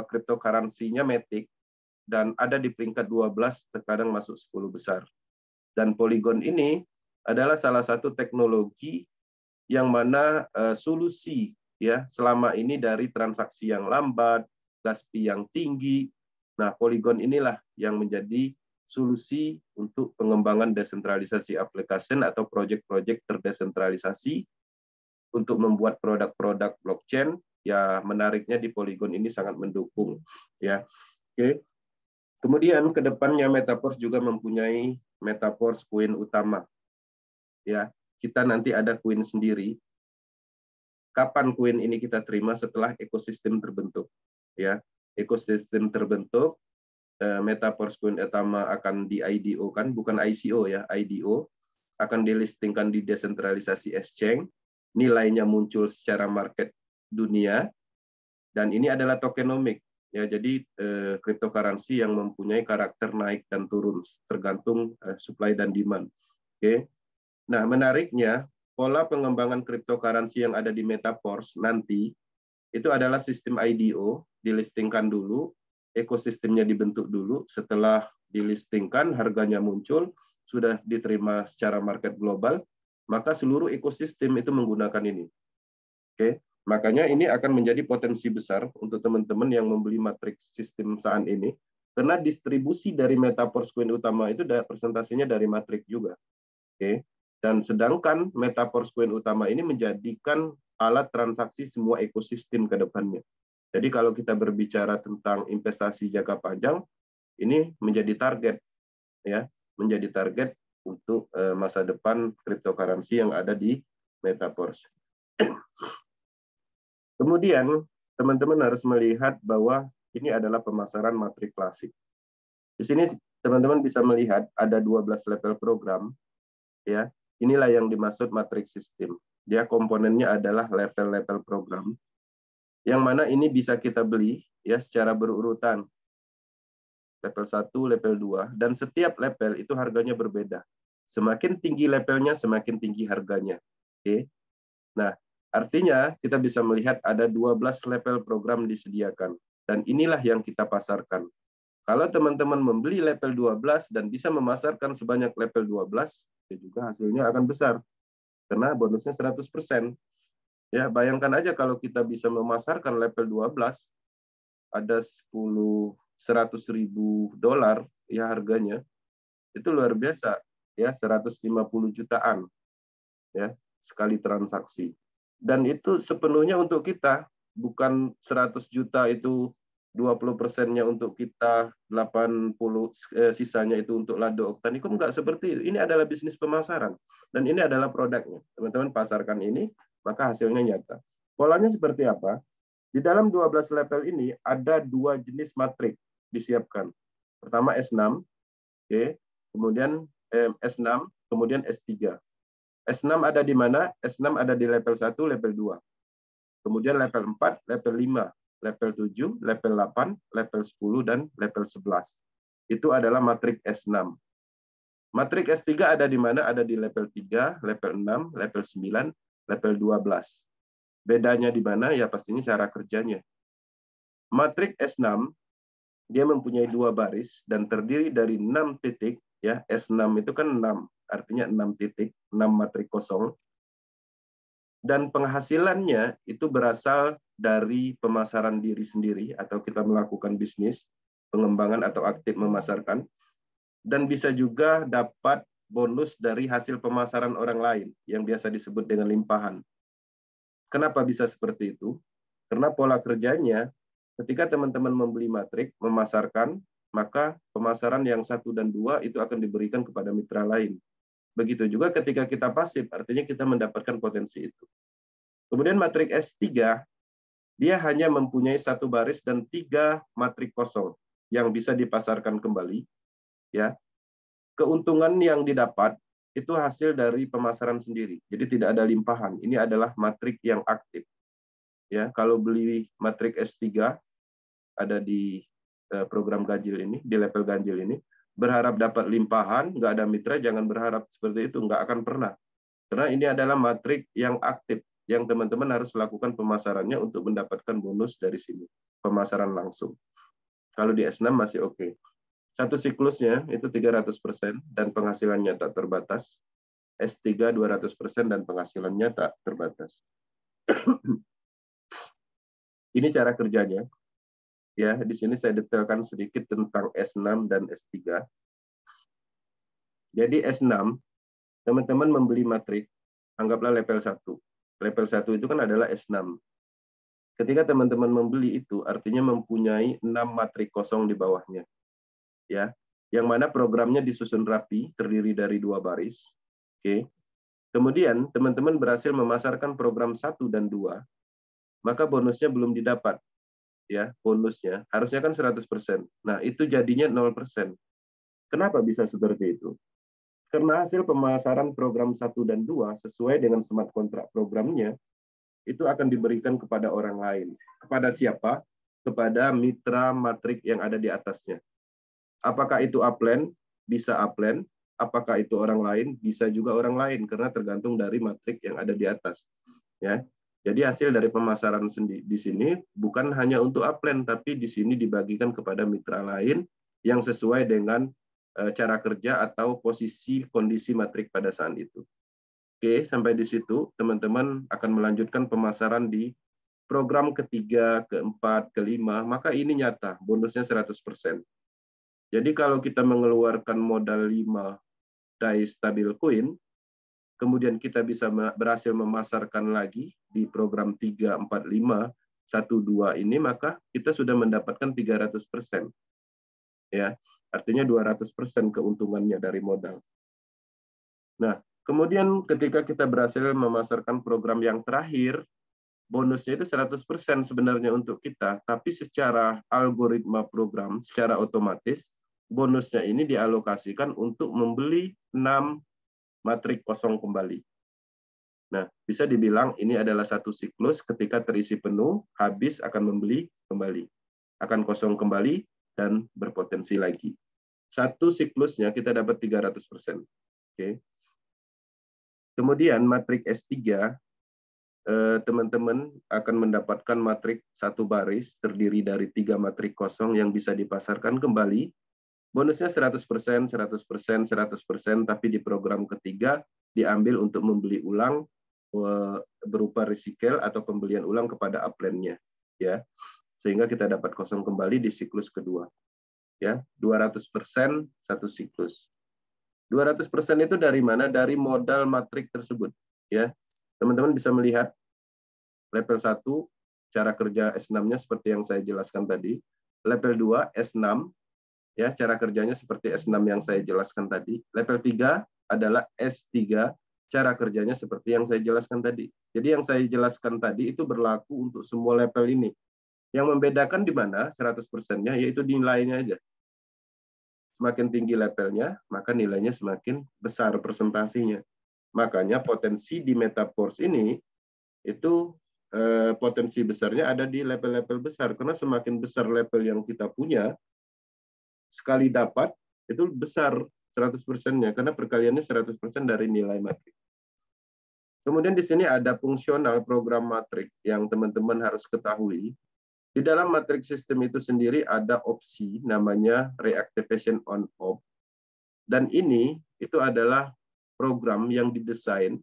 cryptocurrency-nya Matic dan ada di peringkat 12, terkadang masuk 10 besar. Dan Polygon ini adalah salah satu teknologi yang mana solusi ya selama ini dari transaksi yang lambat, gas fee yang tinggi. Nah, Polygon inilah yang menjadi solusi untuk pengembangan desentralisasi application atau proyek-proyek terdesentralisasi untuk membuat produk-produk blockchain. Ya, menariknya di Polygon ini sangat mendukung ya. Oke. Kemudian ke depannya Metaverse juga mempunyai Metaverse Coin utama. Ya, kita nanti ada koin sendiri. Kapan koin ini kita terima? Setelah ekosistem terbentuk. Ya, ekosistem terbentuk, Metaverse Coin utama akan di IDO kan, bukan ICO ya, IDO akan dilistingkan di desentralisasi exchange. Nilainya muncul secara market dunia, dan ini adalah tokenomic. Ya, jadi cryptocurrency yang mempunyai karakter naik dan turun tergantung supply dan demand. Oke. Nah, menariknya, pola pengembangan cryptocurrency yang ada di Metaverse nanti, itu adalah sistem IDO, dilistingkan dulu, ekosistemnya dibentuk dulu, setelah dilistingkan, harganya muncul, sudah diterima secara market global, maka seluruh ekosistem itu menggunakan ini. Oke, makanya ini akan menjadi potensi besar untuk teman-teman yang membeli matrix sistem saat ini, karena distribusi dari Metaverse Coin utama itu presentasinya dari matrix juga. Oke. Dan sedangkan Metaverse Coin utama ini menjadikan alat transaksi semua ekosistem ke depannya. Jadi kalau kita berbicara tentang investasi jangka panjang, ini menjadi target, ya, menjadi target untuk masa depan cryptocurrency yang ada di Metaverse. Kemudian teman-teman harus melihat bahwa ini adalah pemasaran matrix klasik. Di sini teman-teman bisa melihat ada 12 level program, ya. Inilah yang dimaksud matrix system. Dia komponennya adalah level-level program, yang mana ini bisa kita beli ya secara berurutan. Level 1, level 2, dan setiap level itu harganya berbeda. Semakin tinggi levelnya, semakin tinggi harganya. Oke. Nah, artinya kita bisa melihat ada 12 level program disediakan. Dan inilah yang kita pasarkan. Kalau teman-teman membeli level 12 dan bisa memasarkan sebanyak level 12, ya juga hasilnya akan besar. Karena bonusnya 100%. Ya, bayangkan aja kalau kita bisa memasarkan level 12, ada 100.000 dolar ya harganya, itu luar biasa. ya 150 jutaan ya sekali transaksi. Dan itu sepenuhnya untuk kita, bukan 100 juta itu 20%-nya untuk kita, 80 sisanya itu untuk Lado Oktan. Itu enggak seperti itu. Ini adalah bisnis pemasaran dan ini adalah produknya. Teman-teman pasarkan ini, maka hasilnya nyata. Polanya seperti apa? Di dalam 12 level ini ada 2 jenis matrik disiapkan. Pertama S6, oke, kemudian S6, kemudian S3. S6 ada di mana? S6 ada di level 1, level 2. Kemudian level 4, level 5, level 7, level 8, level 10, dan level 11. Itu adalah matrik S6. Matrik S3 ada di mana? Ada di level 3, level 6, level 9, level 12. Bedanya di mana? Ya pastinya cara kerjanya. Matrik S6 dia mempunyai 2 baris dan terdiri dari 6 titik. Ya, S6 itu kan 6, artinya 6 titik, 6 matrik kosong. Dan penghasilannya itu berasal dari pemasaran diri sendiri atau kita melakukan bisnis, pengembangan atau aktif memasarkan. Dan bisa juga dapat bonus dari hasil pemasaran orang lain yang biasa disebut dengan limpahan. Kenapa bisa seperti itu? Karena pola kerjanya, ketika teman-teman membeli matrik, memasarkan, maka pemasaran yang 1 dan 2 itu akan diberikan kepada mitra lain. Begitu juga ketika kita pasif, artinya kita mendapatkan potensi itu. Kemudian matrik S3, dia hanya mempunyai 1 baris dan 3 matrik kosong yang bisa dipasarkan kembali. Ya, keuntungan yang didapat itu hasil dari pemasaran sendiri. Jadi tidak ada limpahan. Ini adalah matrik yang aktif. Ya, kalau beli matrik S3 ada di program ganjil ini, di level ganjil ini, berharap dapat limpahan, nggak ada mitra, jangan berharap seperti itu, nggak akan pernah. Karena ini adalah matrik yang aktif, yang teman-teman harus lakukan pemasarannya untuk mendapatkan bonus dari sini, pemasaran langsung. Kalau di S6 masih oke. Satu siklusnya itu 300% dan penghasilannya tak terbatas. S3 200% dan penghasilannya tak terbatas. Ini cara kerjanya. Ya, di sini saya detailkan sedikit tentang S6 dan S3. Jadi S6, teman-teman membeli matrik, anggaplah level 1. Level 1 itu kan adalah S6. Ketika teman-teman membeli itu, artinya mempunyai 6 matrik kosong di bawahnya. Ya, yang mana programnya disusun rapi, terdiri dari 2 baris. Oke. Kemudian teman-teman berhasil memasarkan program 1 dan 2, maka bonusnya belum didapat. Ya, bonusnya harusnya kan 100%. Nah, itu jadinya 0%. Kenapa bisa seperti itu? Karena hasil pemasaran program 1 dan 2 sesuai dengan smart kontrak programnya itu akan diberikan kepada orang lain. Kepada siapa? Kepada mitra matrik yang ada di atasnya. Apakah itu upline? Bisa upline. Apakah itu orang lain? Bisa juga orang lain, karena tergantung dari matrik yang ada di atas. Ya, jadi hasil dari pemasaran di sini bukan hanya untuk upline, tapi di sini dibagikan kepada mitra lain yang sesuai dengan cara kerja atau posisi kondisi matrik pada saat itu. Oke, sampai di situ teman-teman akan melanjutkan pemasaran di program ketiga, keempat, kelima, maka ini nyata, bonusnya 100%. Jadi kalau kita mengeluarkan modal 5 DAI stabil coin, kemudian kita bisa berhasil memasarkan lagi di program 3, 4, 5, 1, 2 ini, maka kita sudah mendapatkan 300%. Ya, artinya 200% keuntungannya dari modal. Nah, kemudian ketika kita berhasil memasarkan program yang terakhir, bonusnya itu 100% sebenarnya untuk kita, tapi secara algoritma program, secara otomatis, bonusnya ini dialokasikan untuk membeli 6 matrik kosong kembali. Nah, bisa dibilang ini adalah satu siklus, ketika terisi penuh, habis akan membeli kembali. Akan kosong kembali dan berpotensi lagi. Satu siklusnya kita dapat 300%. Oke. Kemudian matrik S3, teman-teman akan mendapatkan matrik 1 baris terdiri dari 3 matrik kosong yang bisa dipasarkan kembali. Bonusnya 100%, 100%, 100%, tapi di program ketiga diambil untuk membeli ulang berupa recycle atau pembelian ulang kepada upline-nya, ya. Sehingga kita dapat kosong kembali di siklus kedua. Ya, 200% satu siklus. 200% itu dari mana? Dari modal matrik tersebut. Ya, teman-teman bisa melihat level 1 cara kerja S6-nya seperti yang saya jelaskan tadi. Level 2 S6 ya, cara kerjanya seperti S6 yang saya jelaskan tadi. Level 3 adalah S3, cara kerjanya seperti yang saya jelaskan tadi. Jadi yang saya jelaskan tadi itu berlaku untuk semua level ini. Yang membedakan di mana 100%-nya yaitu nilainya aja. Semakin tinggi levelnya, maka nilainya semakin besar presentasinya. Makanya potensi di Metaforce ini itu potensi besarnya ada di level-level besar. Karena semakin besar level yang kita punya, sekali dapat itu besar 100%-nya. Karena perkaliannya 100% dari nilai matrik. Kemudian di sini ada fungsional program matrik yang teman-teman harus ketahui. Di dalam matrik sistem itu sendiri ada opsi namanya reactivation on off. Dan ini itu adalah program yang didesain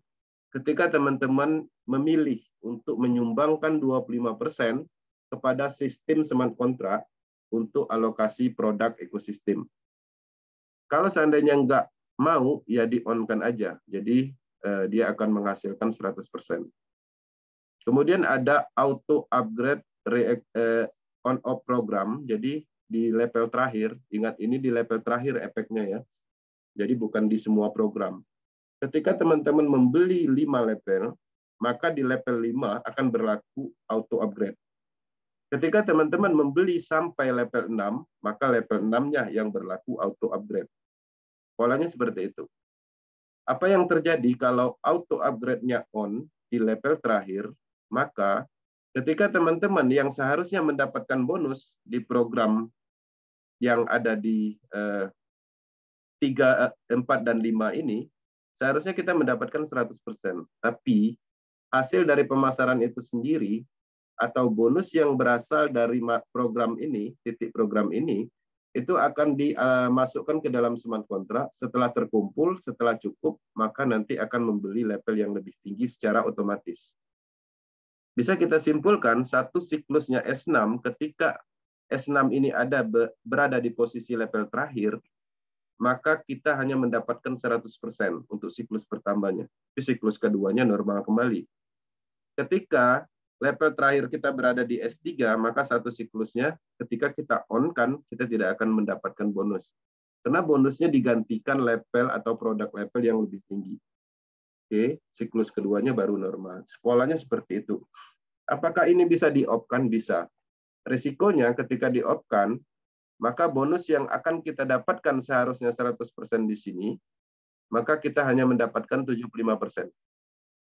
ketika teman-teman memilih untuk menyumbangkan 25% kepada sistem smart contract untuk alokasi produk ekosistem. Kalau seandainya nggak mau, ya di-on-kan aja. Jadi dia akan menghasilkan 100%. Kemudian ada auto upgrade on-off program. Jadi di level terakhir, ingat ini di level terakhir efeknya ya. Jadi bukan di semua program. Ketika teman-teman membeli 5 level, maka di level 5 akan berlaku auto upgrade. Ketika teman-teman membeli sampai level 6, maka level 6-nya yang berlaku auto upgrade. Polanya seperti itu. Apa yang terjadi kalau auto upgrade-nya on di level terakhir, maka ketika teman-teman yang seharusnya mendapatkan bonus di program yang ada di 3, 4, dan 5 ini, seharusnya kita mendapatkan 100%. Tapi hasil dari pemasaran itu sendiri, atau bonus yang berasal dari program ini, titik program ini, itu akan dimasukkan ke dalam smart contract. Setelah terkumpul, setelah cukup, maka nanti akan membeli level yang lebih tinggi secara otomatis. Bisa kita simpulkan satu siklusnya S6 ketika S6 ini berada di posisi level terakhir, maka kita hanya mendapatkan 100% untuk siklus pertamanya. Tapi siklus keduanya normal kembali. Ketika level terakhir kita berada di S3, maka satu siklusnya ketika kita on-kan, kita tidak akan mendapatkan bonus. Karena bonusnya digantikan level atau produk level yang lebih tinggi. Oke, siklus keduanya baru normal. Polanya seperti itu. Apakah ini bisa di-off-kan? Bisa. Risikonya ketika di-off-kan, maka bonus yang akan kita dapatkan seharusnya 100% di sini, maka kita hanya mendapatkan 75%.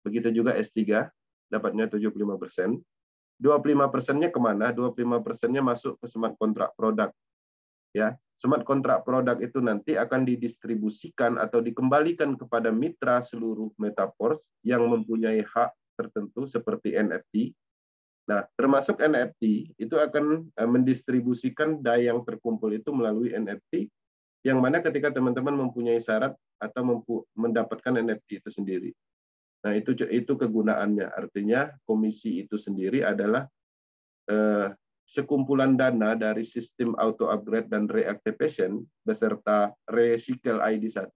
Begitu juga S3, dapatnya 75%. 25%-nya kemana? 25%-nya masuk ke smart contract produk. Ya, smart contract produk itu nanti akan didistribusikan atau dikembalikan kepada mitra seluruh Metaforce yang mempunyai hak tertentu seperti NFT. Nah, termasuk NFT itu akan mendistribusikan daya yang terkumpul itu melalui NFT, yang mana ketika teman-teman mempunyai syarat atau mendapatkan NFT itu sendiri. Nah, itu kegunaannya. Artinya komisi itu sendiri adalah sekumpulan dana dari sistem auto upgrade dan reactivation beserta recycle ID 1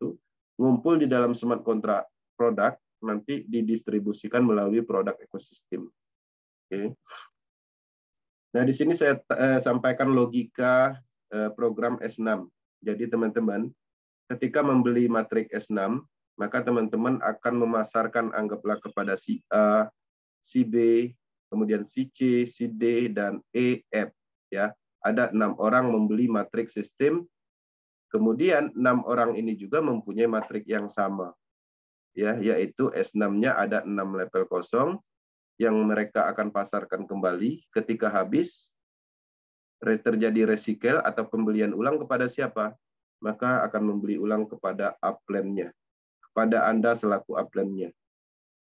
ngumpul di dalam smart contract produk, nanti didistribusikan melalui produk ekosistem. Oke. Nah, di sini saya sampaikan logika program S6. Jadi teman-teman, ketika membeli matrik S6, maka teman-teman akan memasarkan, anggaplah kepada si A, si B, kemudian si C, si D, dan E, F. Ya, ada 6 orang membeli matrik sistem, kemudian 6 orang ini juga mempunyai matrik yang sama. Ya, yaitu S6-nya ada 6 level kosong, yang mereka akan pasarkan kembali ketika habis, terjadi recycle atau pembelian ulang kepada siapa? Maka akan membeli ulang kepada upline-nya, kepada Anda selaku upline-nya.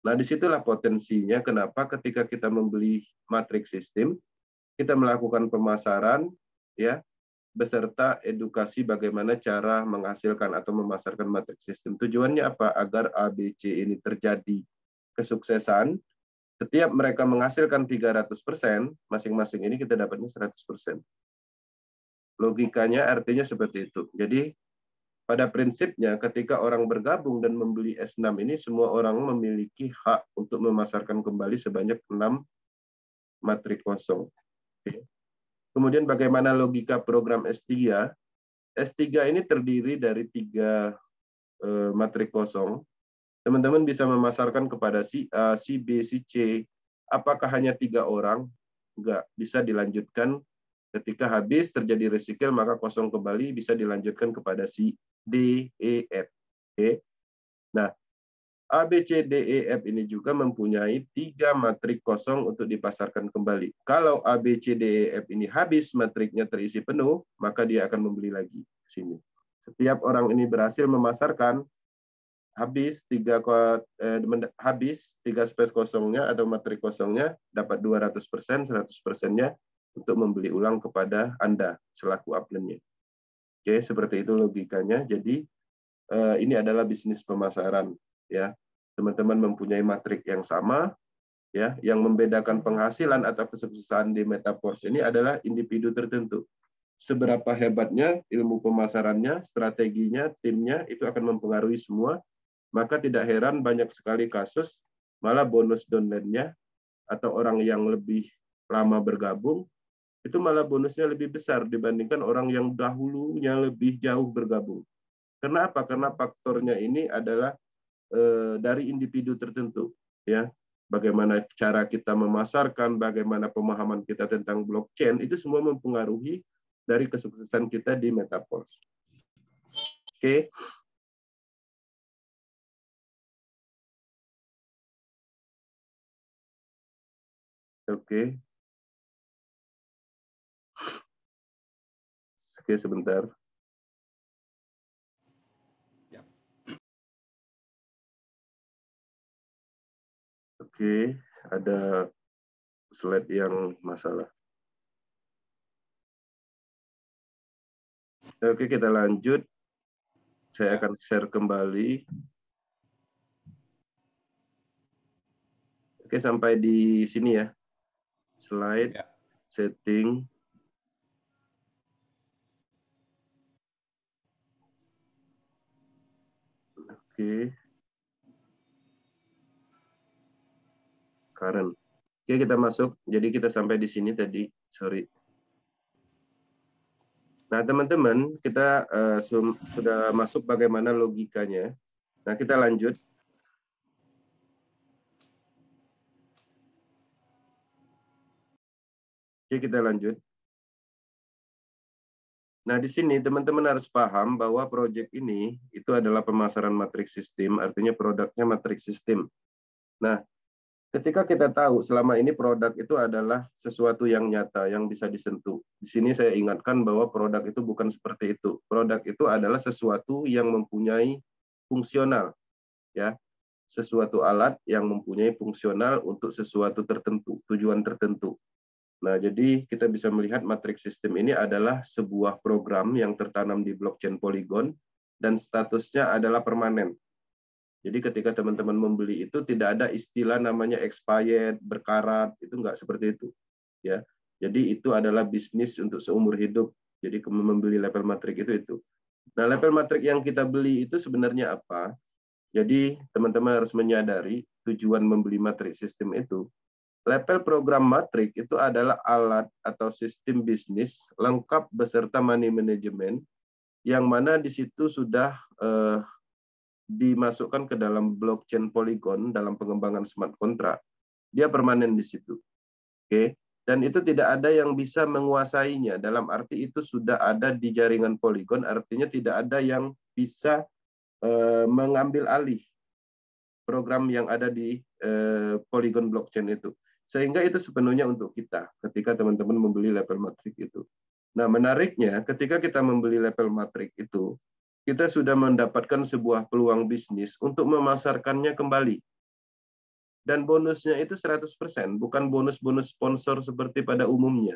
Nah, disitulah potensinya kenapa ketika kita membeli matrik sistem, kita melakukan pemasaran, ya, beserta edukasi bagaimana cara menghasilkan atau memasarkan matrik sistem. Tujuannya apa? Agar ABC ini terjadi kesuksesan. Setiap mereka menghasilkan 300%, masing-masing ini kita dapatnya 100%. Logikanya artinya seperti itu. Jadi pada prinsipnya ketika orang bergabung dan membeli S6 ini, semua orang memiliki hak untuk memasarkan kembali sebanyak 6 matrik kosong. Oke. Kemudian bagaimana logika program S3? S3 ini terdiri dari 3 matrik kosong. Teman-teman bisa memasarkan kepada si A, si B, si C. Apakah hanya 3 orang? Enggak, bisa dilanjutkan. Ketika habis terjadi recycle, maka kosong kembali, bisa dilanjutkan kepada si D, E, F. Oke. Nah, A, B, C, D, E, F ini juga mempunyai 3 matrik kosong untuk dipasarkan kembali. Kalau A, B, C, D, E, F ini habis matriknya terisi penuh, maka dia akan membeli lagi ke sini. Setiap orang ini berhasil memasarkan, habis 3 space kosongnya atau matrik kosongnya, dapat 200%, 100%-nya untuk membeli ulang kepada Anda selaku upline-nya. Oke, seperti itu logikanya. Jadi ini adalah bisnis pemasaran, ya. Teman-teman mempunyai matrik yang sama, ya. Yang membedakan penghasilan atau kesuksesan di Metaforce ini adalah individu tertentu. Seberapa hebatnya ilmu pemasarannya, strateginya, timnya, itu akan mempengaruhi semua. Maka tidak heran banyak sekali kasus malah bonus downline-nya atau orang yang lebih lama bergabung itu malah bonusnya lebih besar dibandingkan orang yang dahulunya lebih jauh bergabung. Kenapa? Karena faktornya ini adalah dari individu tertentu, ya. Bagaimana cara kita memasarkan, bagaimana pemahaman kita tentang blockchain, itu semua mempengaruhi dari kesuksesan kita di Metaverse. Oke. Oke. Oke, sebentar. Oke, ada slide yang masalah. Oke, kita lanjut. Saya akan share kembali. Oke, sampai di sini ya. Slide, setting. Oke. Current. Oke, kita masuk. Jadi kita sampai di sini tadi. Sorry. Nah, teman-teman, kita sudah masuk bagaimana logikanya. Nah, kita lanjut. Oke, kita lanjut. Nah, di sini teman-teman harus paham bahwa proyek ini itu adalah pemasaran matriks sistem, artinya produknya matriks sistem. Nah, ketika kita tahu selama ini produk itu adalah sesuatu yang nyata, yang bisa disentuh. Di sini saya ingatkan bahwa produk itu bukan seperti itu. Produk itu adalah sesuatu yang mempunyai fungsional, ya. Sesuatu alat yang mempunyai fungsional untuk sesuatu tertentu, tujuan tertentu. Nah, jadi kita bisa melihat matriks sistem ini adalah sebuah program yang tertanam di blockchain Polygon dan statusnya adalah permanen. Jadi ketika teman-teman membeli itu tidak ada istilah namanya expired, berkarat, itu enggak seperti itu. Ya. Jadi itu adalah bisnis untuk seumur hidup. Jadi membeli level matrik itu. Nah, level matrik yang kita beli itu sebenarnya apa? Jadi teman-teman harus menyadari tujuan membeli matrik sistem itu. Level program matrik itu adalah alat atau sistem bisnis lengkap beserta money management yang mana di situ sudah dimasukkan ke dalam blockchain Polygon dalam pengembangan smart contract. Dia permanen di situ. Oke. Dan itu tidak ada yang bisa menguasainya. Dalam arti itu sudah ada di jaringan Polygon, artinya tidak ada yang bisa mengambil alih program yang ada di Polygon blockchain itu. Sehingga itu sepenuhnya untuk kita ketika teman-teman membeli level matrik itu. Nah, menariknya ketika kita membeli level matrik itu, kita sudah mendapatkan sebuah peluang bisnis untuk memasarkannya kembali. Dan bonusnya itu 100%, bukan bonus-bonus sponsor seperti pada umumnya.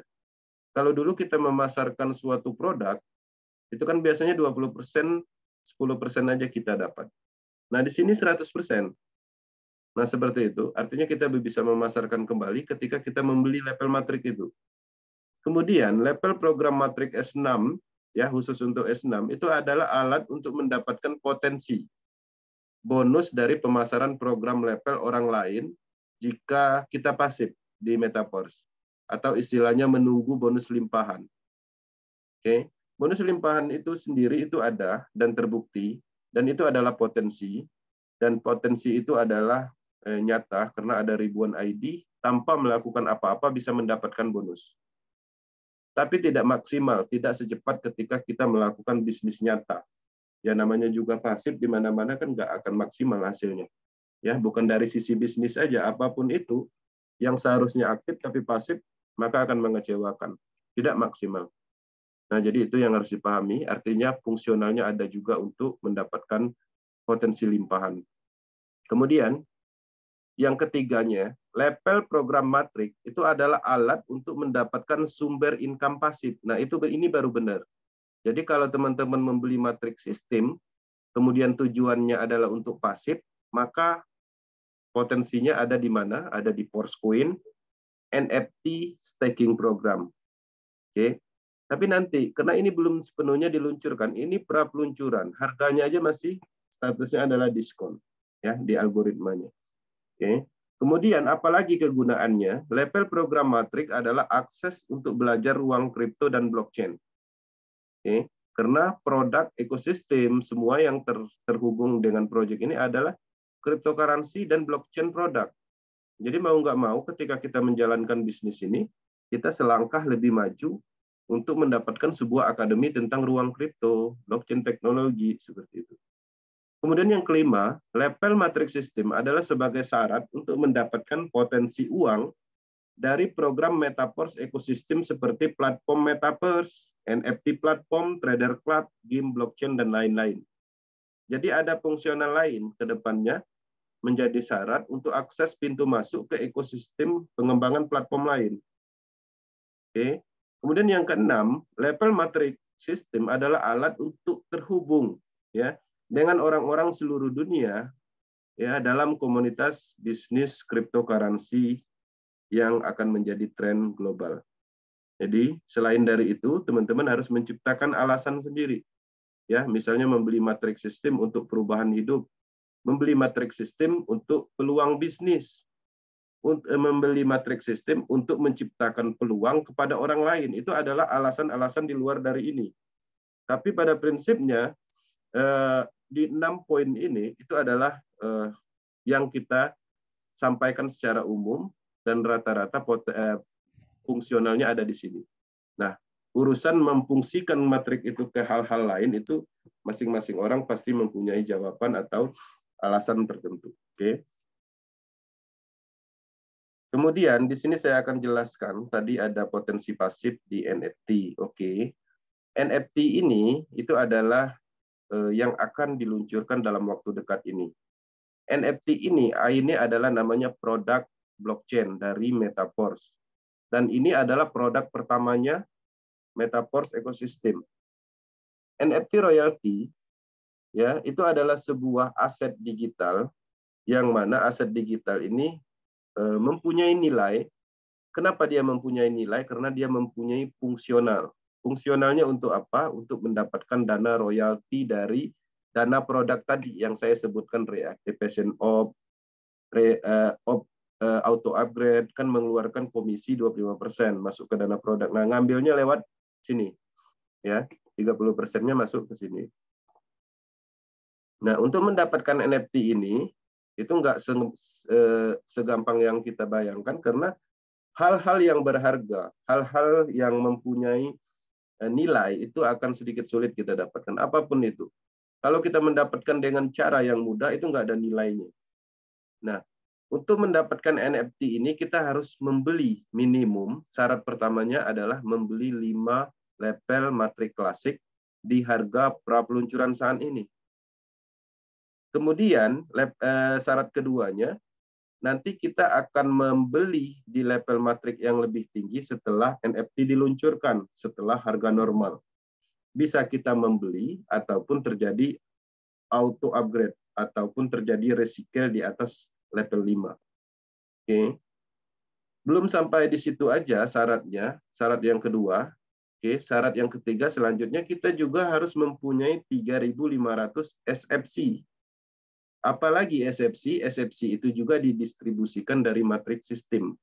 Kalau dulu kita memasarkan suatu produk, itu kan biasanya 20%, 10% aja kita dapat. Nah, di sini 100%. Nah, seperti itu. Artinya kita bisa memasarkan kembali ketika kita membeli level matrik itu. Kemudian, level program matrik S6, ya khusus untuk S6 itu adalah alat untuk mendapatkan potensi bonus dari pemasaran program level orang lain jika kita pasif di Metaverse, atau istilahnya menunggu bonus limpahan. Oke, bonus limpahan itu sendiri itu ada dan terbukti, dan itu adalah potensi, dan potensi itu adalah nyata karena ada ribuan ID tanpa melakukan apa-apa bisa mendapatkan bonus. Tapi tidak maksimal, tidak secepat ketika kita melakukan bisnis nyata. Ya namanya juga pasif di mana-mana kan nggak akan maksimal hasilnya. Ya bukan dari sisi bisnis saja, apapun itu yang seharusnya aktif tapi pasif maka akan mengecewakan, tidak maksimal. Nah jadi itu yang harus dipahami. Artinya fungsionalnya ada juga untuk mendapatkan potensi limpahan. Kemudian yang ketiganya, level program matrik itu adalah alat untuk mendapatkan sumber income pasif. Nah ini baru benar. Jadi kalau teman-teman membeli matrik sistem, kemudian tujuannya adalah untuk pasif, maka potensinya ada di mana? Ada di Forcecoin, NFT staking program. Oke. Tapi nanti, karena ini belum sepenuhnya diluncurkan, ini pra peluncuran, harganya aja masih statusnya adalah diskon ya di algoritmanya. Oke. Kemudian apalagi kegunaannya? Level program matrik adalah akses untuk belajar ruang kripto dan blockchain. Oke. Karena produk ekosistem semua yang terhubung dengan proyek ini adalah cryptocurrency dan blockchain produk. Jadi mau nggak mau ketika kita menjalankan bisnis ini, kita selangkah lebih maju untuk mendapatkan sebuah akademi tentang ruang kripto, blockchain teknologi, seperti itu. Kemudian yang kelima, level matrix system adalah sebagai syarat untuk mendapatkan potensi uang dari program Metaverse ekosistem seperti platform Metaverse, NFT platform, trader club, game blockchain, dan lain-lain. Jadi ada fungsional lain ke depannya menjadi syarat untuk akses pintu masuk ke ekosistem pengembangan platform lain. Oke. Kemudian yang keenam, level matrix system adalah alat untuk terhubung ya dengan orang-orang seluruh dunia ya dalam komunitas bisnis cryptocurrency yang akan menjadi tren global. Jadi selain dari itu, teman-teman harus menciptakan alasan sendiri. Ya, misalnya membeli matrix system untuk perubahan hidup, membeli matrix system untuk peluang bisnis, membeli matrix system untuk menciptakan peluang kepada orang lain. Itu adalah alasan-alasan di luar dari ini. Tapi pada prinsipnya di 6 poin ini itu adalah yang kita sampaikan secara umum dan rata-rata fungsionalnya ada di sini. Nah, urusan memfungsikan matrik itu ke hal-hal lain itu masing-masing orang pasti mempunyai jawaban atau alasan tertentu. Oke. Kemudian di sini saya akan jelaskan tadi ada potensi pasif di NFT. Oke. NFT ini itu adalah yang akan diluncurkan dalam waktu dekat ini. NFT ini adalah namanya produk blockchain dari Metaverse. Dan ini adalah produk pertamanya Metaverse ekosistem. NFT royalty ya itu adalah sebuah aset digital yang mana aset digital ini mempunyai nilai. Kenapa dia mempunyai nilai? Karena dia mempunyai fungsional. Fungsionalnya untuk apa? Untuk mendapatkan dana royalti dari dana produk tadi yang saya sebutkan, reactivation of, auto upgrade, kan mengeluarkan komisi 25% masuk ke dana produk. Nah, ngambilnya lewat sini. Ya, 30%-nya masuk ke sini. Nah, untuk mendapatkan NFT ini, itu nggak segampang yang kita bayangkan, karena hal-hal yang berharga, hal-hal yang mempunyai nilai itu akan sedikit sulit kita dapatkan, apapun itu. Kalau kita mendapatkan dengan cara yang mudah, itu nggak ada nilainya. Nah, untuk mendapatkan NFT ini, kita harus membeli minimum, syarat pertamanya adalah membeli 5 level matrik klasik di harga pra peluncuran saat ini. Kemudian, syarat keduanya, nanti kita akan membeli di level matrik yang lebih tinggi setelah NFT diluncurkan, setelah harga normal. Bisa kita membeli ataupun terjadi auto upgrade ataupun terjadi recycle di atas level 5. Oke. Belum sampai di situ aja syaratnya. Syarat yang kedua, Oke, syarat yang ketiga selanjutnya kita juga harus mempunyai 3.500 SFC. Apalagi SFC? SFC itu juga didistribusikan dari matriks sistem.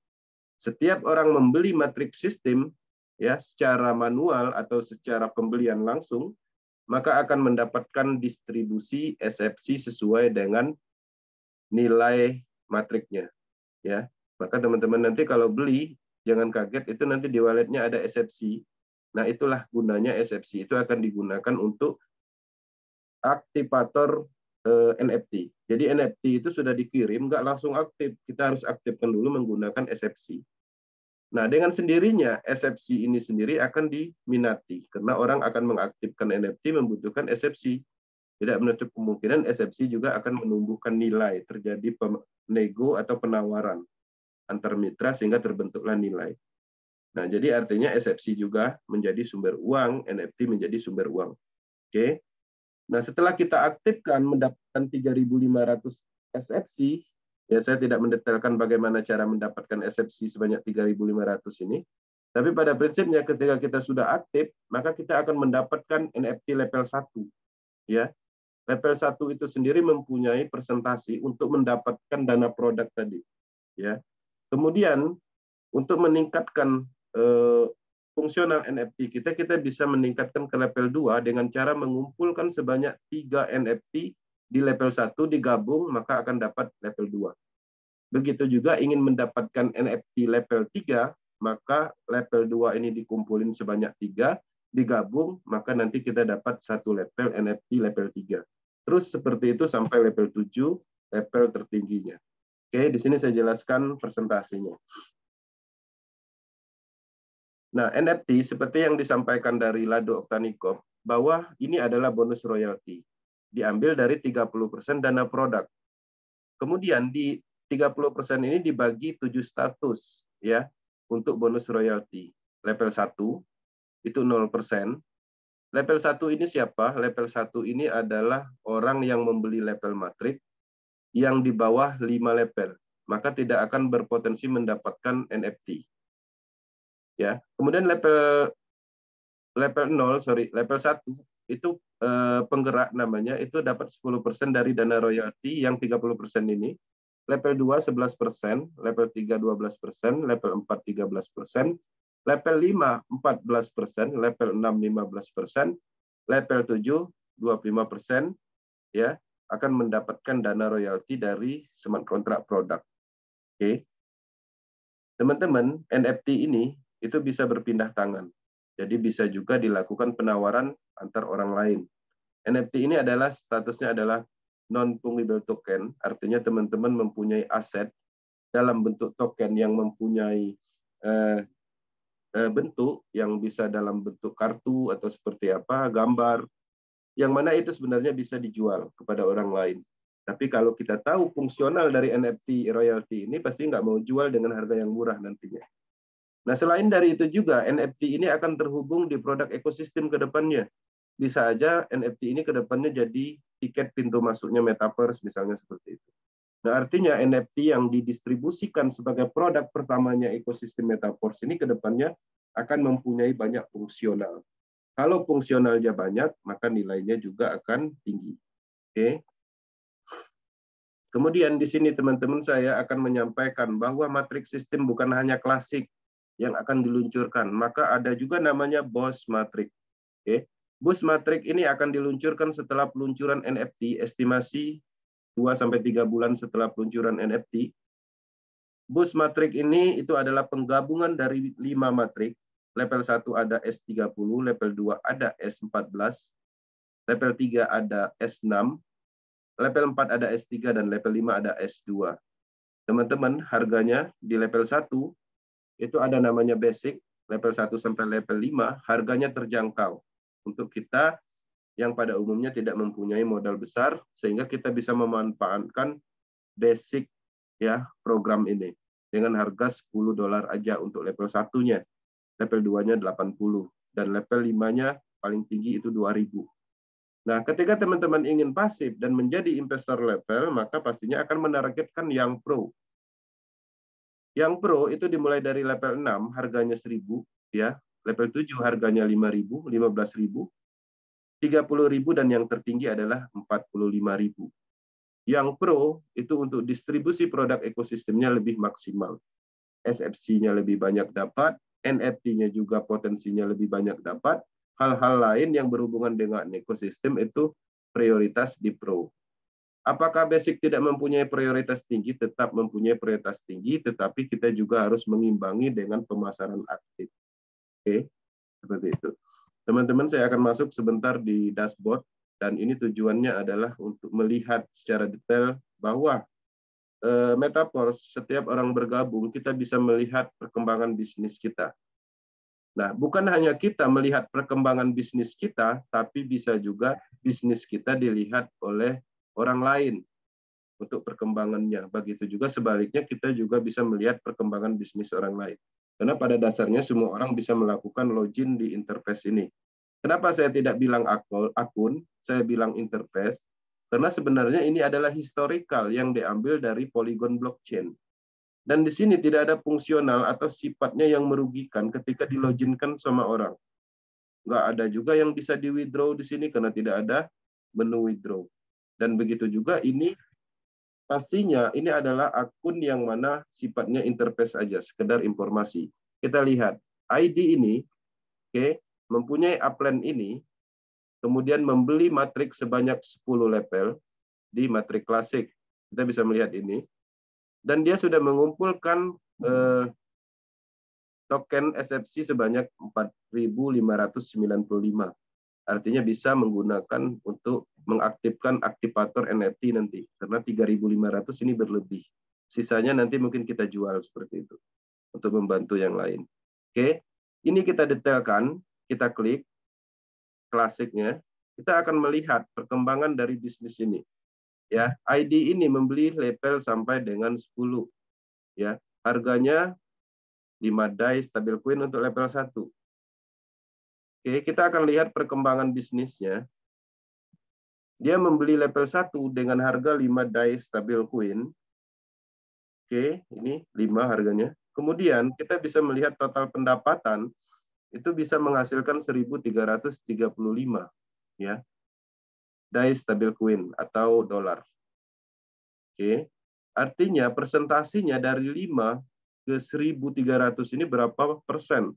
Setiap orang membeli matriks sistem ya secara manual atau secara pembelian langsung, maka akan mendapatkan distribusi SFC sesuai dengan nilai matriknya. Ya, maka teman-teman nanti kalau beli jangan kaget, itu nanti di walletnya ada SFC. Nah, itulah gunanya SFC. Itu akan digunakan untuk aktivator NFT. Jadi NFT itu sudah dikirim, nggak langsung aktif. Kita harus aktifkan dulu menggunakan SFC. Nah, dengan sendirinya SFC ini sendiri akan diminati karena orang akan mengaktifkan NFT membutuhkan SFC. Tidak menutup kemungkinan SFC juga akan menumbuhkan nilai, terjadi nego atau penawaran antar mitra sehingga terbentuklah nilai. Nah, jadi artinya SFC juga menjadi sumber uang, NFT menjadi sumber uang. Oke. Nah, setelah kita aktifkan mendapatkan 3.500 SFC, ya saya tidak mendetailkan bagaimana cara mendapatkan SFC sebanyak 3.500 ini, tapi pada prinsipnya ketika kita sudah aktif, maka kita akan mendapatkan NFT level 1. Ya. Level 1 itu sendiri mempunyai presentasi untuk mendapatkan dana produk tadi. Ya. Kemudian untuk meningkatkan fungsional NFT kita bisa meningkatkan ke level 2 dengan cara mengumpulkan sebanyak 3 NFT di level 1 digabung, maka akan dapat level 2. Begitu juga ingin mendapatkan NFT level 3, maka level 2 ini dikumpulin sebanyak 3, digabung, maka nanti kita dapat satu level NFT level 3. Terus seperti itu sampai level 7, level tertingginya. Oke, di sini saya jelaskan presentasinya. Nah, NFT seperti yang disampaikan dari Lado Oktanikov, bahwa ini adalah bonus royalti. Diambil dari 30% dana produk. Kemudian di 30% ini dibagi 7 status ya untuk bonus royalti. Level 1 itu 0%. Level 1 ini siapa? Level 1 ini adalah orang yang membeli level matrik yang di bawah 5 level. Maka tidak akan berpotensi mendapatkan NFT. Ya, kemudian level 1 itu penggerak namanya, itu dapat 10% dari dana royalti yang 30% ini. Level 2 11%, level 3 12%, level 4 13%, level 5 14%, level 6 15%, level 7 25% ya akan mendapatkan dana royalti dari smart contract produk. Oke. Teman-teman, NFT ini itu bisa berpindah tangan. Jadi bisa juga dilakukan penawaran antar orang lain. NFT ini adalah statusnya adalah non-fungible token, artinya teman-teman mempunyai aset dalam bentuk token yang mempunyai bentuk yang bisa dalam bentuk kartu atau seperti apa, gambar, yang mana itu sebenarnya bisa dijual kepada orang lain. Tapi kalau kita tahu fungsional dari NFT royalty ini, pasti nggak mau jual dengan harga yang murah nantinya. Nah, selain dari itu juga, NFT ini akan terhubung di produk ekosistem ke depannya. Bisa aja NFT ini ke depannya jadi tiket pintu masuknya Metaverse, misalnya seperti itu. Nah, artinya NFT yang didistribusikan sebagai produk pertamanya ekosistem Metaverse ini ke depannya akan mempunyai banyak fungsional. Kalau fungsionalnya banyak, maka nilainya juga akan tinggi. Oke. Kemudian di sini teman-teman saya akan menyampaikan bahwa matriks sistem bukan hanya klasik yang akan diluncurkan, maka ada juga namanya BOS Matrix. Oke. BOS Matrix ini akan diluncurkan setelah peluncuran NFT, estimasi 2-3 bulan setelah peluncuran NFT. BOS Matrix ini itu adalah penggabungan dari 5 matrik. Level 1 ada S30, level 2 ada S14, level 3 ada S6, level 4 ada S3, dan level 5 ada S2. Teman-teman, harganya di level 1 itu ada namanya basic, level 1 sampai level 5, harganya terjangkau untuk kita yang pada umumnya tidak mempunyai modal besar, sehingga kita bisa memanfaatkan basic ya program ini dengan harga $10 aja untuk level 1-nya. Level 2-nya 80, dan level 5-nya paling tinggi itu 2.000. Nah, ketika teman-teman ingin pasif dan menjadi investor level, maka pastinya akan menargetkan yang pro. Yang pro itu dimulai dari level 6, harganya 1.000 ya. level 7 harganya 5.000, 15.000, 30.000, dan yang tertinggi adalah 45.000. Yang Pro itu untuk distribusi produk ekosistemnya lebih maksimal. SFC-nya lebih banyak dapat, NFT-nya juga potensinya lebih banyak dapat, hal-hal lain yang berhubungan dengan ekosistem itu prioritas di Pro. Apakah Basic tidak mempunyai prioritas tinggi? Tetap mempunyai prioritas tinggi, tetapi kita juga harus mengimbangi dengan pemasaran aktif. Oke, seperti itu. Teman-teman, saya akan masuk sebentar di dashboard, dan ini tujuannya adalah untuk melihat secara detail bahwa Metaverse, setiap orang bergabung, kita bisa melihat perkembangan bisnis kita. Nah, bukan hanya kita melihat perkembangan bisnis kita, tapi bisa juga bisnis kita dilihat oleh orang lain untuk perkembangannya. Begitu juga sebaliknya, kita juga bisa melihat perkembangan bisnis orang lain. Karena pada dasarnya semua orang bisa melakukan login di interface ini. Kenapa saya tidak bilang akun, saya bilang interface? Karena sebenarnya ini adalah historical yang diambil dari Polygon blockchain. Dan di sini tidak ada fungsional atau sifatnya yang merugikan ketika diloginkan sama orang. Nggak ada juga yang bisa di-withdraw di sini karena tidak ada menu withdraw. Dan begitu juga ini, pastinya ini adalah akun yang mana sifatnya interface aja, sekedar informasi. Kita lihat, ID ini, oke, mempunyai upline ini, kemudian membeli matriks sebanyak 10 level di matrik klasik. Kita bisa melihat ini. Dan dia sudah mengumpulkan token SFC sebanyak 4.595. Artinya bisa menggunakan untuk mengaktifkan aktivator NFT nanti. Karena 3.500 ini berlebih. Sisanya nanti mungkin kita jual seperti itu. Untuk membantu yang lain. Oke, ini kita detailkan. Kita klik klasiknya, kita akan melihat perkembangan dari bisnis ini. Ya, ID ini membeli level sampai dengan 10. Ya, harganya 5 DAI stablecoin untuk level 1. Oke, kita akan lihat perkembangan bisnisnya. Dia membeli level 1 dengan harga 5 DAI stablecoin. Oke, ini 5 harganya. Kemudian kita bisa melihat total pendapatan itu bisa menghasilkan 1.335, ya, DAI stablecoin atau dolar. Oke, artinya presentasinya dari 5 ke 1.300 ini berapa persen?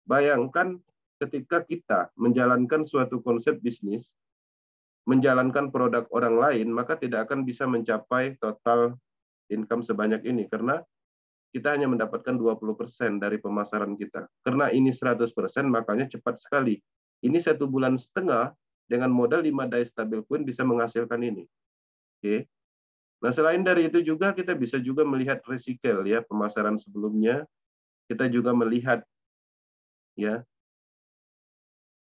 Bayangkan ketika kita menjalankan suatu konsep bisnis, menjalankan produk orang lain, maka tidak akan bisa mencapai total income sebanyak ini, karena kita hanya mendapatkan 20% dari pemasaran kita. Karena ini 100%, makanya cepat sekali. Ini 1,5 bulan dengan modal 5 DAI stablecoin bisa menghasilkan ini. Oke. Nah, selain dari itu juga kita bisa juga melihat recycle, ya, pemasaran sebelumnya. Kita juga melihat, ya,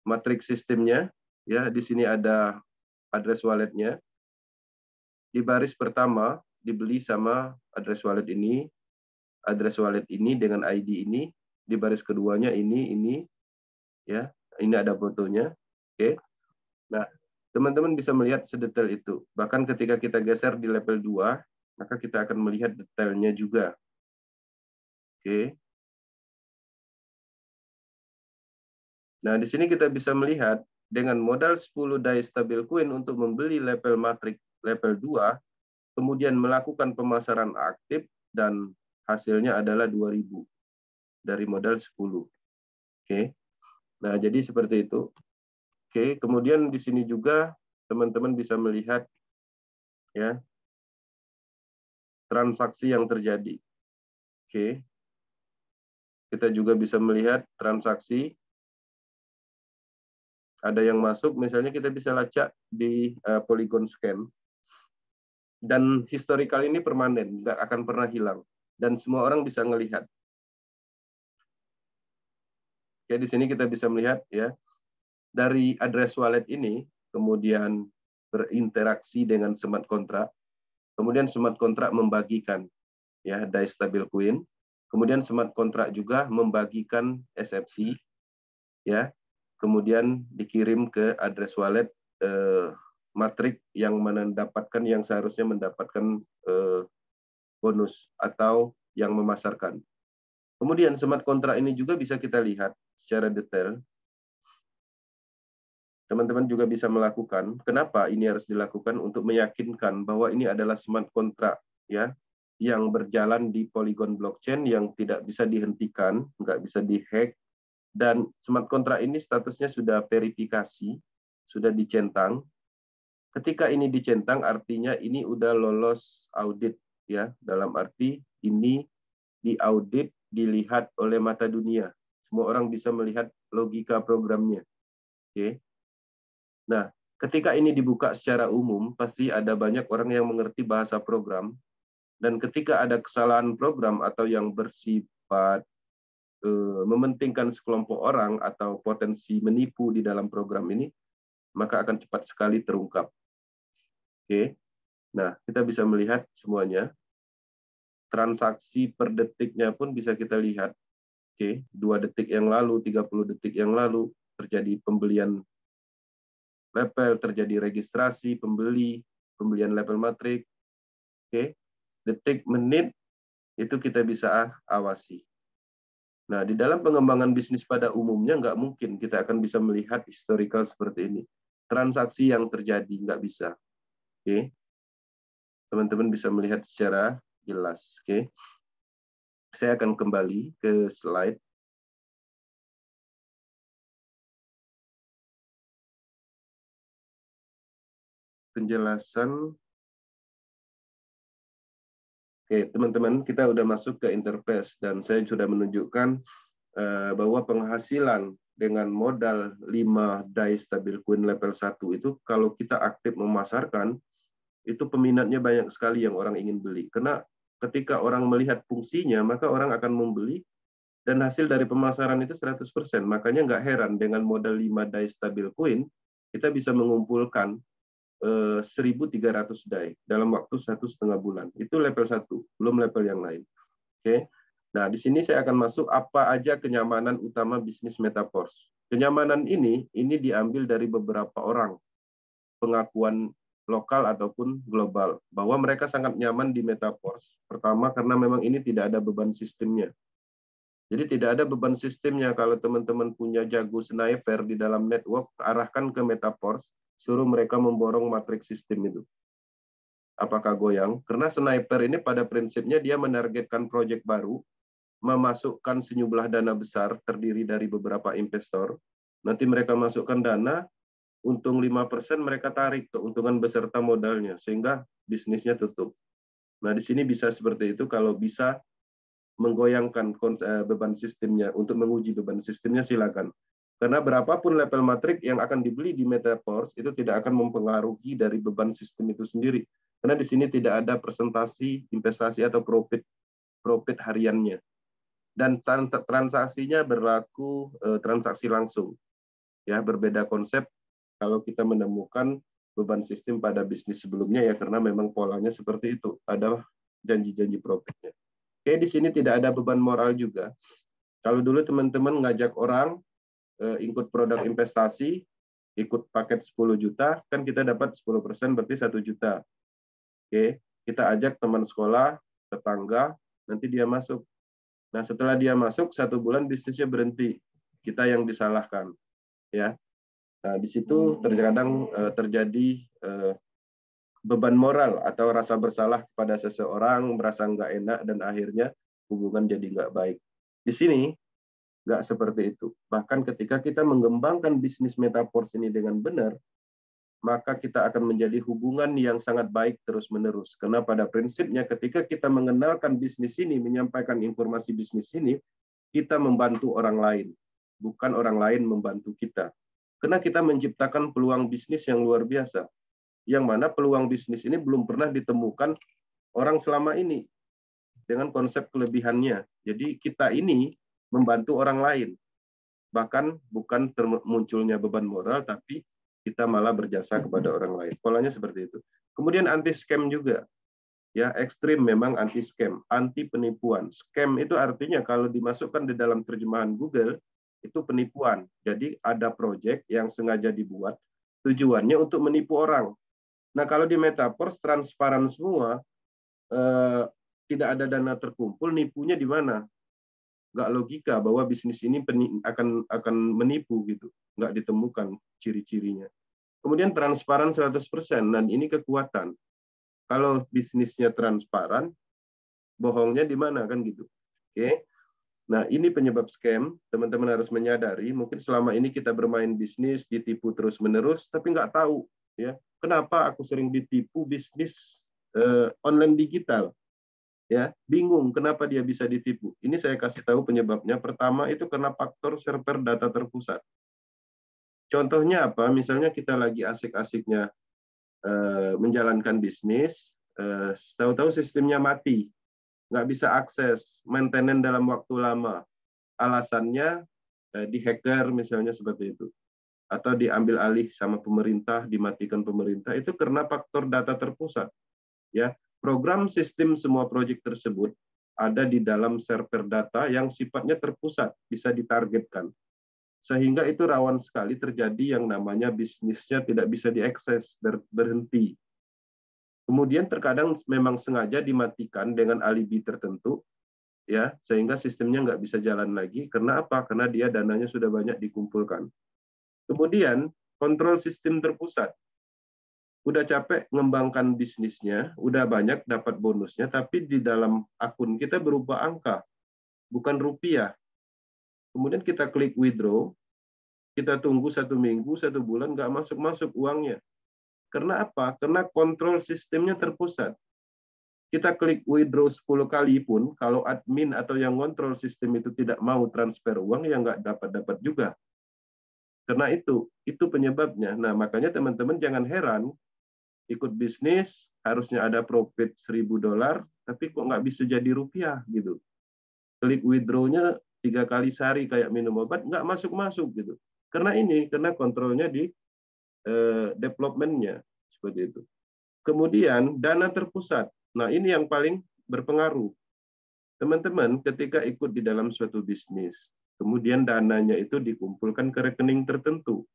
matriks sistemnya, ya. Di sini ada address walletnya. Di baris pertama dibeli sama address wallet ini. Address wallet ini dengan ID ini, di baris keduanya ini, ya, ini ada fotonya. Oke. Nah, teman-teman bisa melihat sedetail itu. Bahkan ketika kita geser di level 2, maka kita akan melihat detailnya juga. Oke. Nah, di sini kita bisa melihat dengan modal 10 DAI stablecoin untuk membeli level matrik level 2, kemudian melakukan pemasaran aktif, dan hasilnya adalah 2.000 dari modal 10. Oke. Nah, jadi seperti itu. Oke, kemudian di sini juga teman-teman bisa melihat, ya, transaksi yang terjadi. Oke. Kita juga bisa melihat transaksi. Ada yang masuk, misalnya kita bisa lacak di Polygon Scan. Dan historical ini permanen, nggak akan pernah hilang. Dan semua orang bisa melihat. Oke, di sini kita bisa melihat, ya, dari address wallet ini, kemudian berinteraksi dengan smart contract, kemudian smart contract membagikan, ya, DAI stablecoin, kemudian smart contract juga membagikan SFC, ya, kemudian dikirim ke address wallet matrik yang mendapatkan, yang seharusnya mendapatkan bonus atau yang memasarkan. Kemudian smart contract ini juga bisa kita lihat secara detail, teman-teman juga bisa melakukan. Kenapa ini harus dilakukan? Untuk meyakinkan bahwa ini adalah smart contract ya, yang berjalan di Polygon blockchain yang tidak bisa dihentikan, nggak bisa dihack, dan smart contract ini statusnya sudah verifikasi, sudah dicentang. Ketika ini dicentang, artinya ini udah lolos audit ya, dalam arti ini diaudit, dilihat oleh mata dunia. Semua orang bisa melihat logika programnya. Oke. Nah, ketika ini dibuka secara umum, pasti ada banyak orang yang mengerti bahasa program. Dan ketika ada kesalahan program atau yang bersifat mementingkan sekelompok orang atau potensi menipu di dalam program ini, maka akan cepat sekali terungkap. Oke. Nah, kita bisa melihat semuanya. Transaksi per detiknya pun bisa kita lihat. Oke, 2 detik yang lalu, 30 detik yang lalu terjadi pembelian level, terjadi registrasi, pembelian level matrik. Oke. Detik, menit itu kita bisa awasi. Nah, di dalam pengembangan bisnis pada umumnya nggak mungkin kita akan bisa melihat historical seperti ini. Transaksi yang terjadi nggak bisa. Oke. Teman-teman bisa melihat secara jelas. Oke. Saya akan kembali ke slide. Penjelasan. Oke, teman-teman, kita udah masuk ke interface dan saya sudah menunjukkan bahwa penghasilan dengan modal 5 DAI stablecoin level 1 itu kalau kita aktif memasarkan, itu peminatnya banyak sekali yang orang ingin beli. Karena ketika orang melihat fungsinya, maka orang akan membeli dan hasil dari pemasaran itu 100%. Makanya nggak heran dengan modal 5 DAI stablecoin, kita bisa mengumpulkan 1.300 DAI dalam waktu 1,5 bulan. Itu level 1, belum level yang lain. Oke. Nah, di sini saya akan masuk apa aja kenyamanan utama bisnis Metaverse. Kenyamanan ini diambil dari beberapa orang, pengakuan lokal ataupun global, bahwa mereka sangat nyaman di Metaverse. Pertama, karena memang ini tidak ada beban sistemnya. Jadi tidak ada beban sistemnya. Kalau teman-teman punya jago sniper di dalam network, arahkan ke Metaverse, suruh mereka memborong matriks sistem itu. Apakah goyang? Karena sniper ini pada prinsipnya dia menargetkan proyek baru, memasukkan sejumlah dana besar terdiri dari beberapa investor. Nanti mereka masukkan dana, untung 5% mereka tarik keuntungan beserta modalnya, sehingga bisnisnya tutup. Nah, di sini bisa seperti itu. Kalau bisa menggoyangkan beban sistemnya, untuk menguji beban sistemnya silakan. Karena berapapun level matrik yang akan dibeli di Metaverse itu tidak akan mempengaruhi dari beban sistem itu sendiri. Karena di sini tidak ada presentasi investasi atau profit hariannya. Dan transaksinya berlaku transaksi langsung. Ya, berbeda konsep kalau kita menemukan beban sistem pada bisnis sebelumnya ya, karena memang polanya seperti itu, ada janji-janji profitnya. Oke, di sini tidak ada beban moral juga. Kalau dulu teman-teman ngajak orang ikut produk investasi, ikut paket 10 juta, kan kita dapat 10%, berarti 1 juta. Oke, kita ajak teman sekolah, tetangga, nanti dia masuk. Nah, setelah dia masuk, 1 bulan bisnisnya berhenti. Kita yang disalahkan. Ya. Nah, di situ terkadang terjadi beban moral atau rasa bersalah kepada seseorang, merasa nggak enak, dan akhirnya hubungan jadi nggak baik. Di sini, nggak seperti itu. Bahkan ketika kita mengembangkan bisnis Metaverse ini dengan benar, maka kita akan menjadi hubungan yang sangat baik terus-menerus. Karena pada prinsipnya ketika kita mengenalkan bisnis ini, menyampaikan informasi bisnis ini, kita membantu orang lain, bukan orang lain membantu kita. Karena kita menciptakan peluang bisnis yang luar biasa, yang mana peluang bisnis ini belum pernah ditemukan orang selama ini dengan konsep kelebihannya. Jadi kita ini membantu orang lain. Bahkan bukan munculnya beban moral, tapi kita malah berjasa kepada orang lain. Polanya seperti itu. Kemudian anti scam juga. Ya, ekstrim memang anti scam, anti penipuan. Scam itu artinya kalau dimasukkan di dalam terjemahan Google, itu penipuan. Jadi ada proyek yang sengaja dibuat, tujuannya untuk menipu orang. Nah, kalau di Metaverse transparan semua, tidak ada dana terkumpul, nipunya di mana? nggak logika bahwa bisnis ini akan menipu gitu, nggak ditemukan ciri-cirinya. Kemudian transparan 100%, dan ini kekuatan. Kalau bisnisnya transparan, bohongnya di mana kan gitu. Oke. Nah, ini penyebab scam. Teman-teman harus menyadari, mungkin selama ini kita bermain bisnis, ditipu terus-menerus, tapi nggak tahu ya kenapa aku sering ditipu bisnis online digital. Ya, bingung kenapa dia bisa ditipu. Ini saya kasih tahu penyebabnya. Pertama itu karena faktor server data terpusat. Contohnya apa? Misalnya kita lagi asik-asiknya menjalankan bisnis, tahu-tahu sistemnya mati, nggak bisa akses, maintenance dalam waktu lama. Alasannya dihacker misalnya seperti itu. Atau diambil alih sama pemerintah, dimatikan pemerintah, itu karena faktor data terpusat. Ya, program sistem semua proyek tersebut ada di dalam server data yang sifatnya terpusat, bisa ditargetkan. Sehingga itu rawan sekali terjadi yang namanya bisnisnya tidak bisa diakses, berhenti. Kemudian terkadang memang sengaja dimatikan dengan alibi tertentu, ya, sehingga sistemnya nggak bisa jalan lagi. Karena apa? Karena dia dananya sudah banyak dikumpulkan. Kemudian kontrol sistem terpusat. Udah capek ngembangkan bisnisnya, udah banyak dapat bonusnya, tapi di dalam akun kita berupa angka, bukan rupiah. Kemudian kita klik withdraw, kita tunggu 1 minggu, 1 bulan, nggak masuk-masuk uangnya. Karena apa? Karena kontrol sistemnya terpusat. Kita klik withdraw 10 kali pun, kalau admin atau yang kontrol sistem itu tidak mau transfer uang, ya nggak dapat-dapat juga. Karena itu penyebabnya. Nah, makanya teman-teman jangan heran, ikut bisnis harusnya ada profit $1.000, tapi kok nggak bisa jadi rupiah gitu. Klik withdraw-nya 3 kali sehari kayak minum obat, nggak masuk-masuk gitu. Karena kontrolnya di development-nya seperti itu. Kemudian dana terpusat. Nah, ini yang paling berpengaruh. Teman-teman ketika ikut di dalam suatu bisnis, kemudian dananya itu dikumpulkan ke rekening tertentu.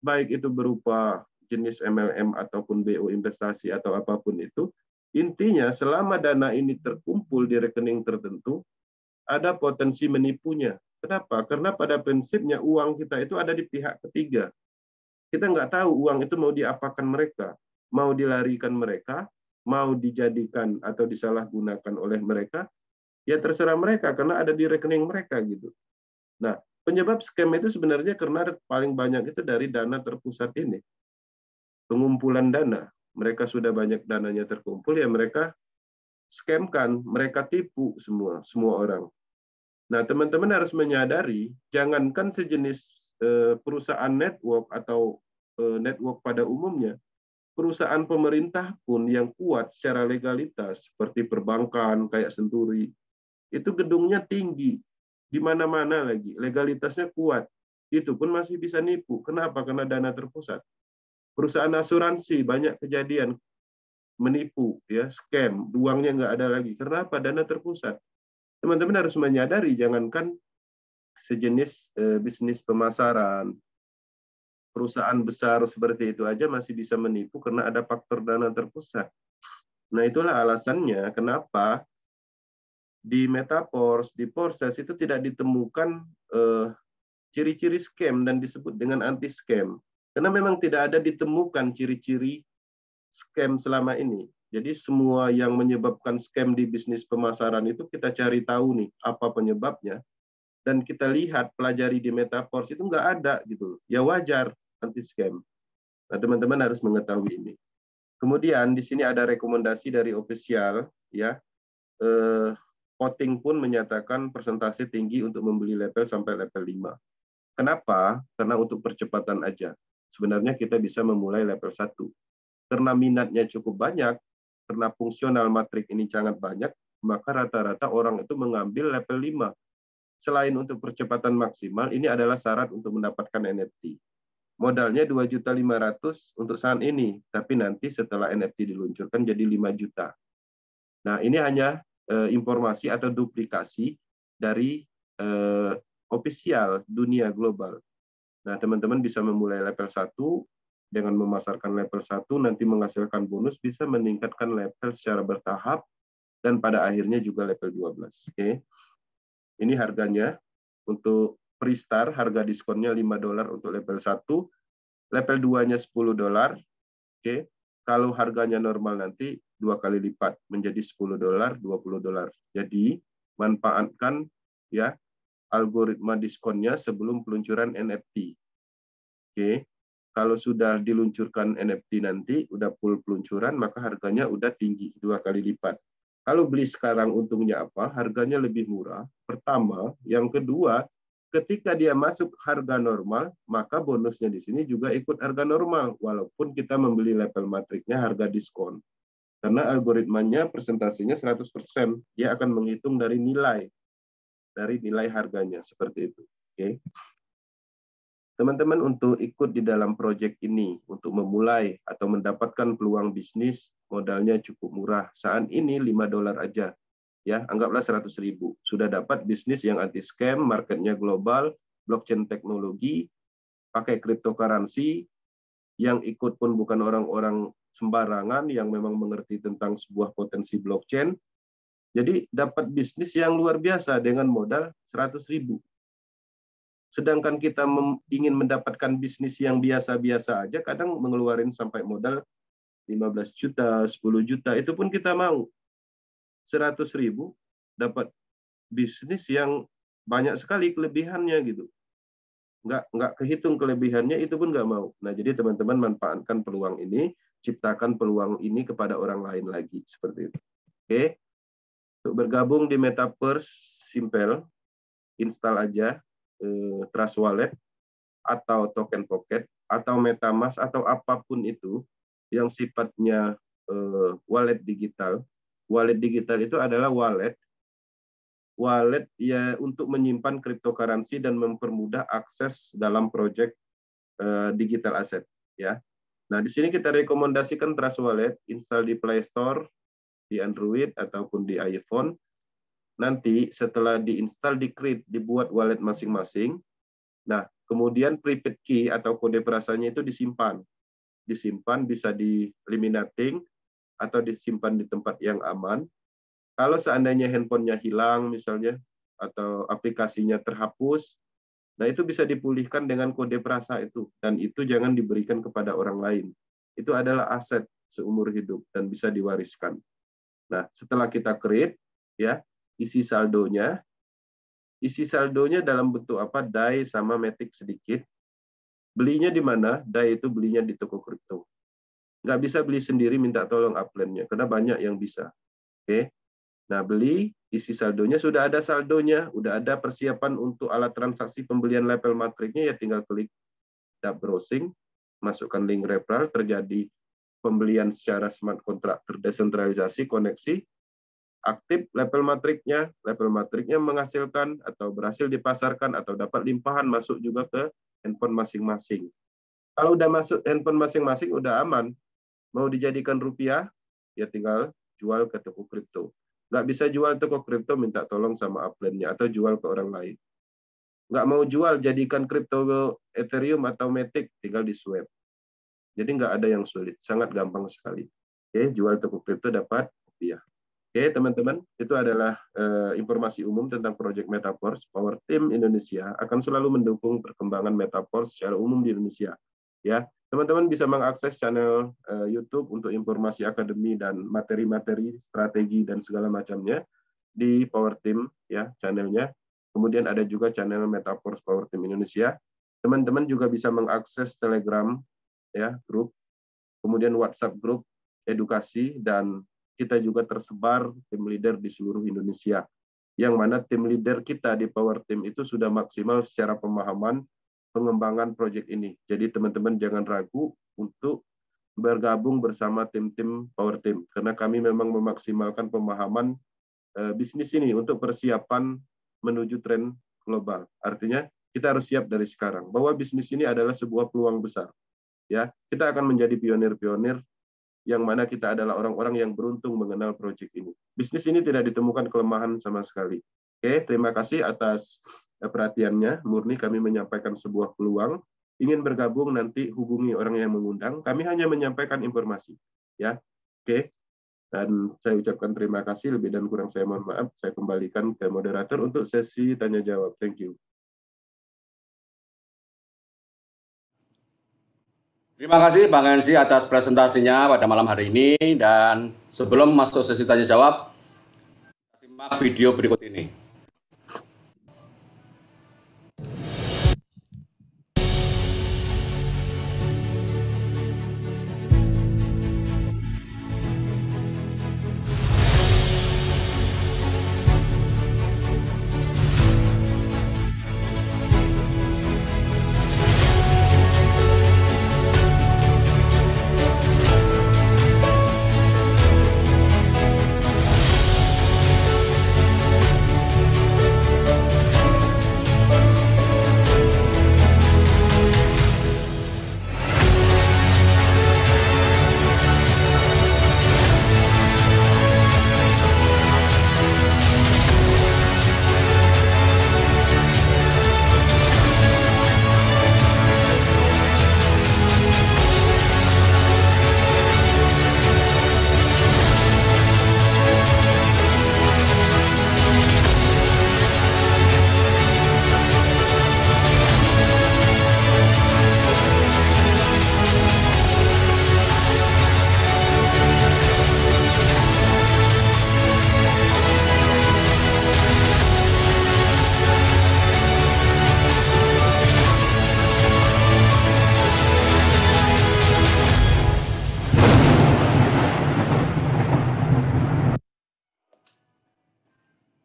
Baik itu berupa jenis MLM ataupun BO investasi atau apapun itu, intinya selama dana ini terkumpul di rekening tertentu, ada potensi menipunya. Kenapa? Karena pada prinsipnya uang kita itu ada di pihak ketiga. Kita nggak tahu uang itu mau diapakan mereka, mau dilarikan mereka, mau dijadikan atau disalahgunakan oleh mereka, ya terserah mereka karena ada di rekening mereka gitu. Nah, penyebab scam itu sebenarnya karena paling banyak itu dari dana terpusat ini. Pengumpulan dana, mereka sudah banyak dananya terkumpul, ya mereka scam-kan, mereka tipu semua orang. Nah, teman-teman harus menyadari, jangankan sejenis perusahaan network atau network pada umumnya, perusahaan pemerintah pun yang kuat secara legalitas, seperti perbankan, kayak Senturi, itu gedungnya tinggi, di mana-mana lagi, legalitasnya kuat, itu pun masih bisa nipu. Kenapa? Karena dana terpusat. Perusahaan asuransi banyak kejadian menipu, ya scam, uangnya nggak ada lagi. Kenapa? Dana terpusat. Teman-teman harus menyadari, jangankan sejenis bisnis pemasaran, perusahaan besar seperti itu aja masih bisa menipu karena ada faktor dana terpusat. Nah, itulah alasannya kenapa di Metaverse, di Porses itu tidak ditemukan ciri-ciri scam dan disebut dengan anti-scam. Karena memang tidak ada ditemukan ciri-ciri scam selama ini. Jadi semua yang menyebabkan scam di bisnis pemasaran itu kita cari tahu nih apa penyebabnya, dan kita lihat pelajari di Metaverse itu nggak ada gitu. Ya wajar anti-scam. Nah, teman-teman harus mengetahui ini. Kemudian di sini ada rekomendasi dari official, ya. Voting pun menyatakan persentase tinggi untuk membeli level sampai level 5. Kenapa? Karena untuk percepatan aja. Sebenarnya kita bisa memulai level 1. Karena minatnya cukup banyak, karena fungsional matrik ini sangat banyak, maka rata-rata orang itu mengambil level 5. Selain untuk percepatan maksimal, ini adalah syarat untuk mendapatkan NFT. Modalnya 2.500.000 untuk saat ini, tapi nanti setelah NFT diluncurkan jadi 5 juta. Nah, ini hanya informasi atau duplikasi dari official dunia global. Nah, teman-teman bisa memulai level 1 dengan memasarkan level 1, nanti menghasilkan bonus, bisa meningkatkan level secara bertahap, dan pada akhirnya juga level 12. Oke. Ini harganya untuk Pristar, harga diskonnya $5 untuk level 1, level 2-nya $10. Oke. Kalau harganya normal nanti 2 kali lipat menjadi $10, $20. Jadi manfaatkan ya algoritma diskonnya sebelum peluncuran NFT. Oke. Kalau sudah diluncurkan NFT nanti, udah full peluncuran, maka harganya udah tinggi, 2 kali lipat. Kalau beli sekarang untungnya apa? Harganya lebih murah. Pertama, yang kedua, ketika dia masuk harga normal, maka bonusnya di sini juga ikut harga normal, walaupun kita membeli level matriknya harga diskon. Karena algoritmanya presentasinya 100%, dia akan menghitung dari nilai harganya, seperti itu. Oke. Teman-teman untuk ikut di dalam proyek ini, untuk memulai atau mendapatkan peluang bisnis, modalnya cukup murah. Saat ini $5 aja. Ya, anggaplah 100.000. Sudah dapat bisnis yang anti scam, marketnya global, blockchain teknologi, pakai cryptocurrency, yang ikut pun bukan orang-orang sembarangan yang memang mengerti tentang sebuah potensi blockchain. Jadi dapat bisnis yang luar biasa dengan modal 100.000. Sedangkan kita ingin mendapatkan bisnis yang biasa-biasa aja, kadang mengeluarin sampai modal 15 juta, 10 juta, itu pun kita mau. 100.000 dapat bisnis yang banyak sekali kelebihannya gitu. Nggak kehitung kelebihannya, itu pun nggak mau. Nah, jadi teman-teman manfaatkan peluang ini, ciptakan peluang ini kepada orang lain lagi, seperti itu. Oke. Untuk bergabung di Metaverse, simple, install aja Trust Wallet atau Token Pocket atau MetaMask atau apapun itu yang sifatnya wallet digital. Wallet digital itu adalah wallet ya untuk menyimpan cryptocurrency dan mempermudah akses dalam proyek digital asset ya. Nah, di sini kita rekomendasikan Trust Wallet, install di Play Store, di Android ataupun di iPhone. Nanti setelah diinstal, di-create, dibuat wallet masing-masing. Nah, kemudian private key atau kode perasanya itu disimpan. Disimpan bisa di eliminating atau disimpan di tempat yang aman. Kalau seandainya handphonenya hilang misalnya, atau aplikasinya terhapus, nah itu bisa dipulihkan dengan kode perasa itu. Dan itu jangan diberikan kepada orang lain. Itu adalah aset seumur hidup dan bisa diwariskan. Nah, setelah kita create, ya, isi saldonya dalam bentuk apa? DAI sama Matic sedikit. Belinya di mana? DAI itu belinya di toko kripto. Nggak bisa beli sendiri, minta tolong upline-nya, karena banyak yang bisa. Oke. Nah, beli, isi saldonya, sudah ada saldonya, udah ada persiapan untuk alat transaksi pembelian level matriknya, ya tinggal klik tab browsing, masukkan link referral, terjadi pembelian secara smart contract terdesentralisasi, koneksi, aktif level matriknya menghasilkan atau berhasil dipasarkan atau dapat limpahan masuk juga ke handphone masing-masing. Kalau udah masuk handphone masing-masing, udah aman. Mau dijadikan rupiah, ya tinggal jual ke toko kripto. Nggak bisa jual toko kripto, minta tolong sama upline-nya atau jual ke orang lain. Nggak mau jual, jadikan kripto Ethereum atau Matic, tinggal di swap. Jadi nggak ada yang sulit, sangat gampang sekali. Oke, jual toko kripto dapat rupiah. Oke, teman-teman, itu adalah informasi umum tentang proyek Metaverse. Power Team Indonesia akan selalu mendukung perkembangan Metaverse secara umum di Indonesia. Ya, teman-teman bisa mengakses channel YouTube untuk informasi akademi dan materi-materi, strategi dan segala macamnya di Power Team ya channelnya. Kemudian ada juga channel Metaverse Power Team Indonesia. Teman-teman juga bisa mengakses Telegram ya grup, kemudian WhatsApp grup edukasi, dan kita juga tersebar tim leader di seluruh Indonesia, yang mana tim leader kita di Power Team itu sudah maksimal secara pemahaman pengembangan proyek ini. Jadi teman-teman jangan ragu untuk bergabung bersama tim-tim Power Team, karena kami memang memaksimalkan pemahaman bisnis ini untuk persiapan menuju tren global. Artinya kita harus siap dari sekarang bahwa bisnis ini adalah sebuah peluang besar. Ya, kita akan menjadi pionir-pionir yang mana kita adalah orang-orang yang beruntung mengenal proyek ini. Bisnis ini tidak ditemukan kelemahan sama sekali. Oke, terima kasih atas perhatiannya. Murni kami menyampaikan sebuah peluang. Ingin bergabung nanti hubungi orang yang mengundang. Kami hanya menyampaikan informasi. Ya, oke. Dan saya ucapkan terima kasih, lebih dan kurang saya mohon maaf. Saya kembalikan ke moderator untuk sesi tanya jawab. Thank you. Terima kasih Bang Hensi atas presentasinya pada malam hari ini, dan sebelum masuk sesi tanya jawab, simak video berikut ini.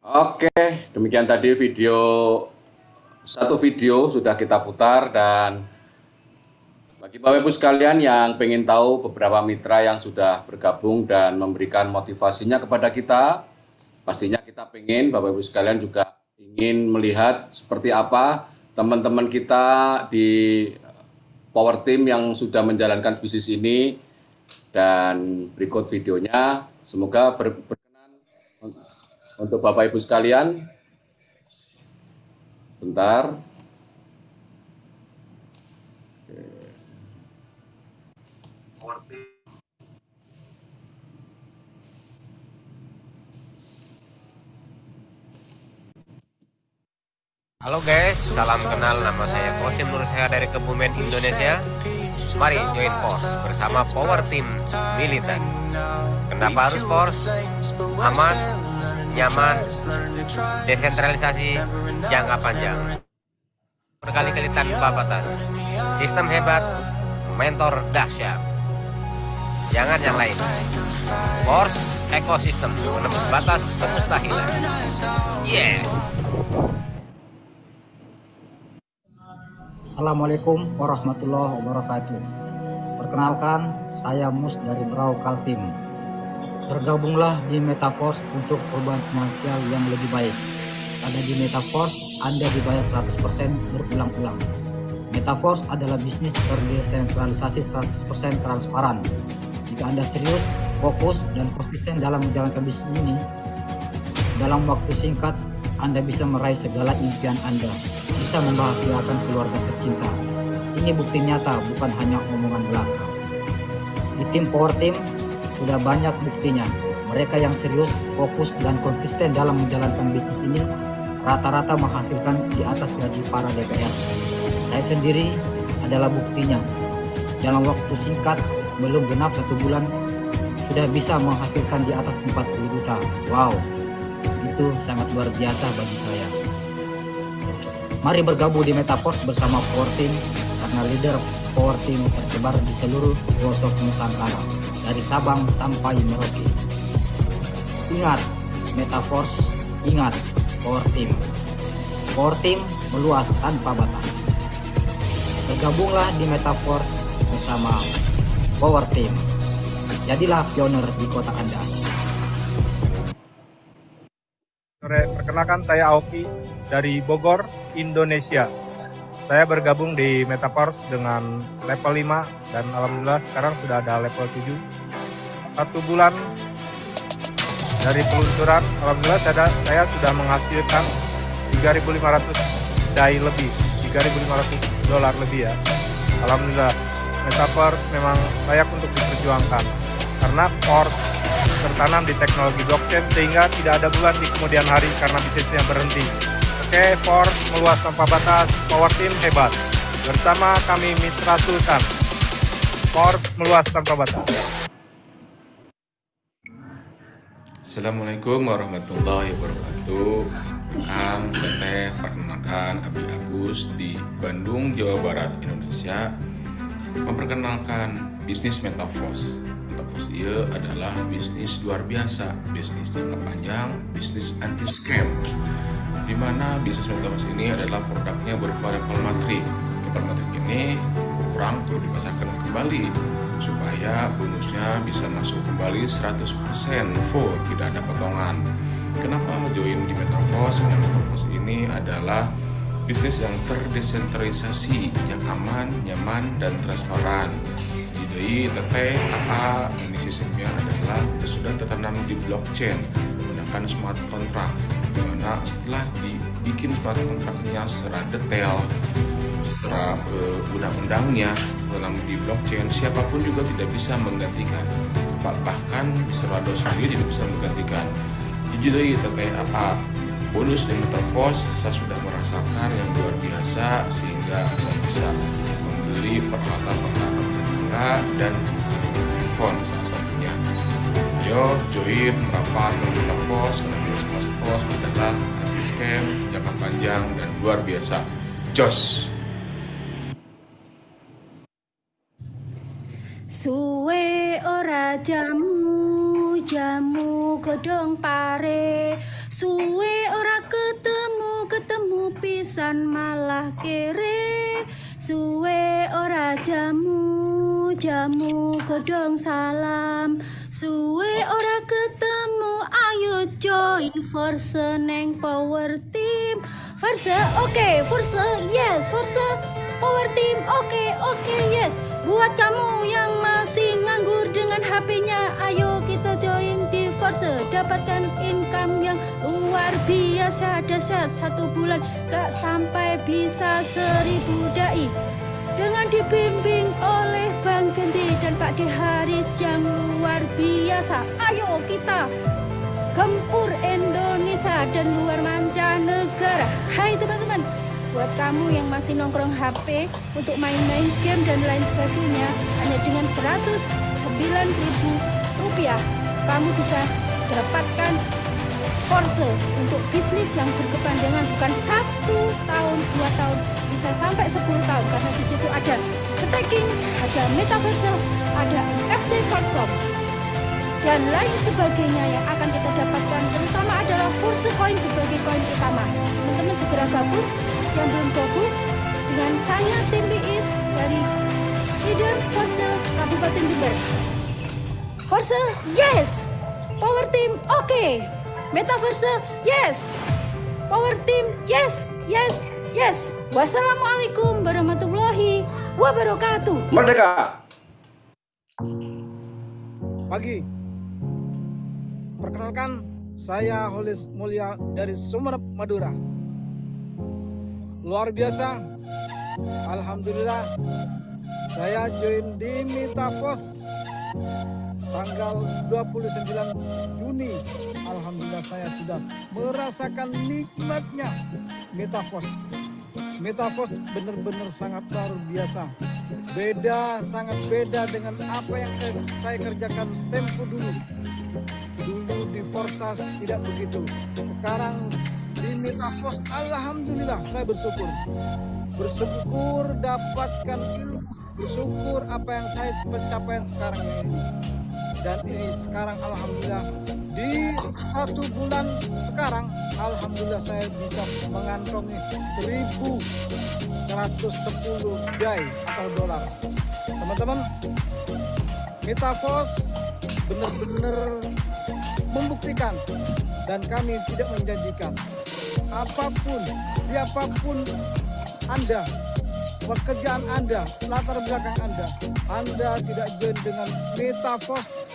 Oke, demikian tadi satu video sudah kita putar, dan bagi Bapak Ibu sekalian yang pengen tahu beberapa mitra yang sudah bergabung dan memberikan motivasinya kepada kita, pastinya kita pengen Bapak Ibu sekalian juga ingin melihat seperti apa teman-teman kita di Power Team yang sudah menjalankan bisnis ini, dan berikut videonya semoga berkenan untuk Bapak Ibu sekalian. Sebentar. Halo guys, salam kenal, nama saya Kosim Nur Sehat dari Kebumen, Indonesia. Mari join force bersama Power Team Militer. Kenapa harus force? Aman, nyaman, desentralisasi, jangka panjang, berkali-kali tanpa batas, sistem hebat, mentor dahsyat. Jangan yang lain. Force ekosistem menembus batas kemustahilan. Yes. Assalamualaikum warahmatullahi wabarakatuh. Perkenalkan, saya Mus dari Brau Kaltim. Bergabunglah di Metaforce untuk perubahan finansial yang lebih baik. Ada di Metaforce, Anda dibayar 100% berulang-ulang. Metaforce adalah bisnis berdesentralisasi 100% transparan. Jika Anda serius, fokus, dan konsisten dalam menjalankan bisnis ini, dalam waktu singkat, Anda bisa meraih segala impian Anda. Bisa membahagiakan keluarga tercinta. Ini bukti nyata, bukan hanya omongan belaka. Di tim Power Team sudah banyak buktinya. Mereka yang serius, fokus, dan konsisten dalam menjalankan bisnis ini rata-rata menghasilkan di atas gaji para DPR. Saya sendiri adalah buktinya. Dalam waktu singkat, belum genap 1 bulan, sudah bisa menghasilkan di atas 40 juta. Wow, itu sangat luar biasa bagi saya. Mari bergabung di Metaforce bersama Power Team, karena leader Power Team tersebar di seluruh pelosok Nusantara, dari Sabang sampai Merauke. Ingat Metaforce, ingat Power Team. Power Team meluas tanpa batas. Bergabunglah di Metaforce bersama Power Team. Jadilah pioner di kota Anda. Sore, perkenalkan saya Aoki dari Bogor, Indonesia. Saya bergabung di Metaforce dengan level 5 dan alhamdulillah sekarang sudah ada level 7. 1 bulan dari peluncuran, alhamdulillah saya sudah menghasilkan 3.500 DAI lebih, 3.500 dolar lebih ya. Alhamdulillah, Metaforce memang layak untuk diperjuangkan karena Force tertanam di teknologi blockchain sehingga tidak ada bulan di kemudian hari karena bisnisnya berhenti. Oke, Force meluas tanpa batas, Power Team hebat. Bersama kami Mitra Sultan. Force meluas tanpa batas. Assalamualaikum warahmatullahi wabarakatuh. Kang, Teteh, perkenalkan Abi Agus di Bandung, Jawa Barat, Indonesia. Memperkenalkan bisnis Metaverse. Metaverse itu adalah bisnis luar biasa, bisnis jangka panjang, bisnis anti scam. Di mana bisnis Metaverse ini adalah produknya berupa level matrik. Level matrik ini kurang perlu dipasarkan kembali supaya bonusnya bisa masuk kembali 100% full, tidak ada potongan. Kenapa join di Metaverse? Karena Metaverse ini adalah bisnis yang terdesentralisasi, yang aman, nyaman, dan transparan. Jadi Teteh ini sistemnya adalah sudah tertanam di blockchain menggunakan smart contract, di mana setelah dibikin smart contractnya secara detail, secara undang-undangnya dalam di blockchain, siapapun juga tidak bisa menggantikan, bahkan Mr. Rado sendiri tidak bisa menggantikan. Jadi Teteh bonus di Metaverse saya sudah merasakan yang luar biasa, sehingga saya bisa membeli peralatan tetangga dan handphone salah satunya. Yo, join merapat ke Metaverse karena Metaverse adalah anti scam, jangka panjang, dan luar biasa. Jos! Suwe ora jamu, jamu godong pare. Suwe ora ketemu pisan malah kere. Suwe ora jamu, jamu godong salam. Suwe ora ketemu, ayo join Force neng Power Team. Force, oke, Force, yes, Force, Power Team, oke, yes. Buat kamu yang masih nganggur dengan HP-nya, ayo kita join di Force. Dapatkan income yang luar biasa, dahsyat. 1 bulan gak sampai bisa 1000 dai. Dengan dibimbing oleh Bang Genji dan Pak D. Haris yang luar biasa. Ayo kita gempur Indonesia dan luar mancanegara. Hai teman-teman, buat kamu yang masih nongkrong HP untuk main-main game dan lain sebagainya, hanya dengan 109.000 rupiah kamu bisa dapatkan Force untuk bisnis yang berkepanjangan, bukan 1 tahun, 2 tahun, bisa sampai 10 tahun, karena di situ ada staking, ada metaverse, ada NFT platform dan lain sebagainya yang akan kita dapatkan. Terutama adalah Force Coin sebagai koin utama. Teman-teman segera gabung yang belum gabung dengan saya, tim BIS dari Leader Force Kabupaten Jember. Force, yes. Power Team, oke. Metaverse, yes. Power Team, yes. Wassalamualaikum warahmatullahi wabarakatuh. Merdeka. Pagi. Perkenalkan, saya Holis Mulia dari Sumeneb, Madura. Luar biasa, alhamdulillah saya join di Metaverse tanggal 29 Juni. Alhamdulillah saya sudah merasakan nikmatnya Metaverse. Metaverse benar-benar sangat luar biasa. Beda, sangat beda dengan apa yang saya kerjakan tempo dulu. Dulu di Forsa tidak begitu. Sekarang di Metaverse, alhamdulillah saya bersyukur. Bersyukur dapatkan ilmu, bersyukur apa yang saya capai sekarang ini. Dan ini sekarang alhamdulillah di 1 bulan sekarang alhamdulillah saya bisa mengantongi 1.110 DAI atau dolar. Teman-teman, Metaverse benar-benar membuktikan dan kami tidak menjanjikan apapun, siapapun Anda, pekerjaan Anda, latar belakang Anda tidak join dengan Metaverse,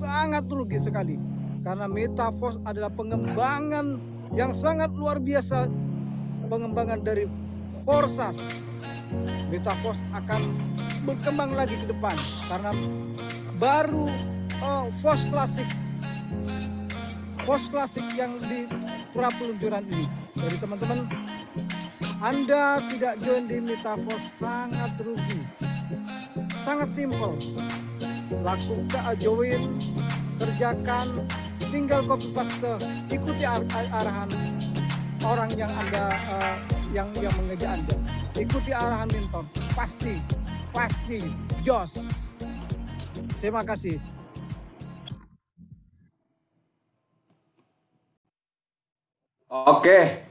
sangat rugi sekali. Karena Metaverse adalah pengembangan yang sangat luar biasa, pengembangan dari Forsa. Metaverse akan berkembang lagi ke depan karena baru Force Classic yang di Pura Peluncuran ini. Jadi teman-teman, Anda tidak join di Metaforce sangat rugi. Sangat simpel. Lakukan, join, kerjakan, tinggal copy paste, ikuti arahan orang yang Anda yang mengejak Anda. Ikuti arahan mentor. Pasti jos. Terima kasih. Oke,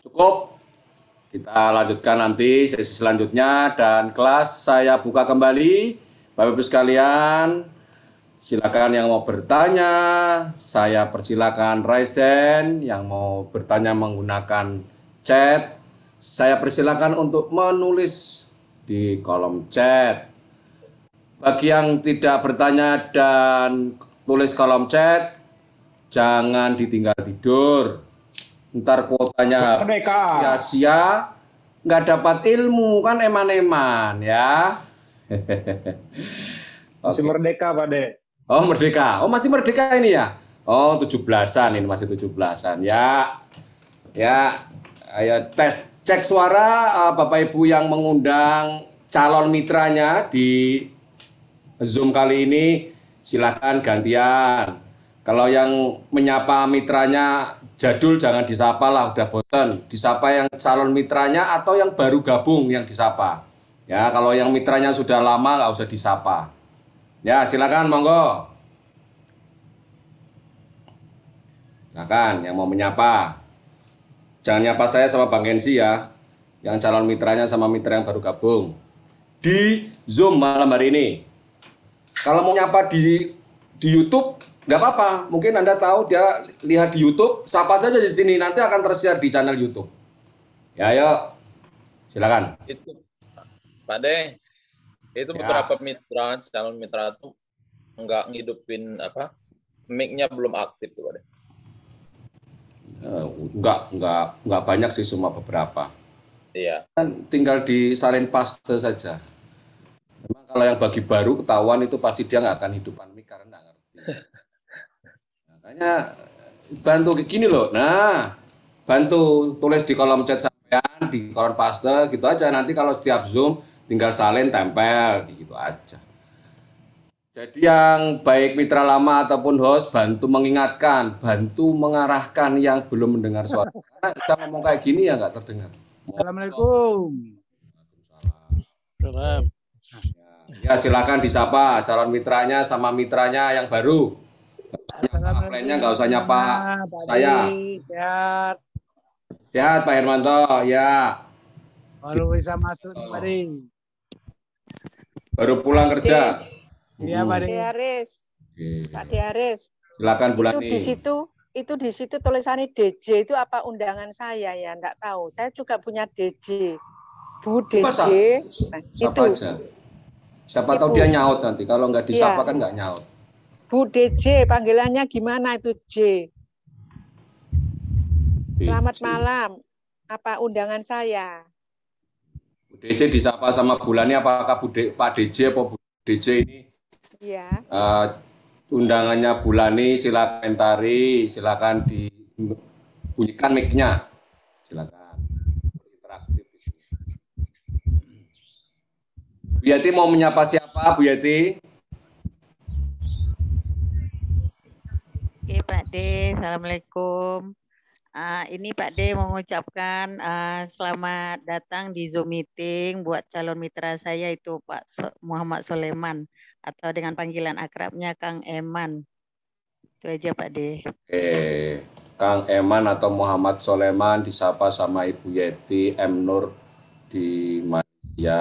cukup. Kita lanjutkan nanti sesi selanjutnya dan kelas saya buka kembali. Bapak Ibu sekalian, silakan yang mau bertanya, saya persilakan raise hand. Yang mau bertanya menggunakan chat, saya persilakan untuk menulis di kolom chat. Bagi yang tidak bertanya dan tulis kolom chat, jangan ditinggal tidur. Ntar kuotanya sia-sia, nggak dapat ilmu, kan eman-eman ya. Masih merdeka, Pak De. Oh, merdeka. Oh, masih merdeka ini ya? Oh, 17-an ini, masih 17-an. Ya, ayo tes. Cek suara Bapak Ibu yang mengundang calon mitranya di Zoom kali ini, silakan gantian. Kalau yang menyapa mitranya jadul jangan disapa lah, udah bosan. Disapa yang calon mitranya atau yang baru gabung yang disapa. Ya, kalau yang mitranya sudah lama nggak usah disapa. Ya, silakan monggo. Silakan yang mau menyapa. Jangan nyapa saya sama Bang Kensi ya. Yang calon mitranya sama mitra yang baru gabung. Di Zoom malam hari ini. Kalau mau nyapa di YouTube nggak apa-apa, mungkin Anda tahu dia lihat di YouTube, sapa saja di sini, nanti akan tersiar di channel YouTube. Ya, ayo, silakan. Itu, Pak De, itu beberapa mitra, calon mitra itu nggak ngidupin mic-nya belum aktif tuh, Pak De. Nggak banyak sih, cuma beberapa. Iya. Kan tinggal disalin paste saja. Memang kalau yang bagi baru ketahuan itu pasti dia nggak akan hidupan mic karena nggak ngerti. Makanya bantu kayak gini loh. Nah, bantu tulis di kolom chat sampean, di kolom paste gitu aja. Nanti kalau setiap Zoom tinggal salin tempel gitu aja. Jadi yang baik mitra lama ataupun host bantu mengingatkan, bantu mengarahkan yang belum mendengar suara. Karena kita ngomong kayak gini ya nggak terdengar. Assalamualaikum. Salam. Ya silakan disapa calon mitranya sama mitranya yang baru. Lainnya nggak usah nyapa saya. Sehat. Sehat Pak Hermanto, ya. Baru bisa masuk kembali. Baru pulang kerja. Iya Pak Diaris. Pak Diaris. Silakan Bulani. Itu di situ tulisannya DJ itu apa undangan saya ya? Enggak tahu. Saya juga punya DJ. Bu DJ. Nah, siapa itu. aja. Siapa tahu dia nyaut nanti. Kalau nggak disapa kan nggak nyaut. Bu DJ, panggilannya gimana itu J? Selamat malam. Apa undangan saya? Bu DJ disapa sama Bulani, apakah Pak DJ atau Bu DJ ini? Iya. Undangannya Bulani, silakan komentari, silakan dibunyikan mic-nya. Silakan. Interaktif di sini. Bu Yati mau menyapa siapa, Bu Yati? Oke Pak D, Assalamualaikum. Ini Pak D mau mengucapkan selamat datang di Zoom meeting buat calon mitra saya itu Pak Muhammad Soleman atau dengan panggilan akrabnya Kang Eman. Itu aja Pak D. Oke, Kang Eman atau Muhammad Soleman disapa sama Ibu Yeti M. Nur di Malaysia.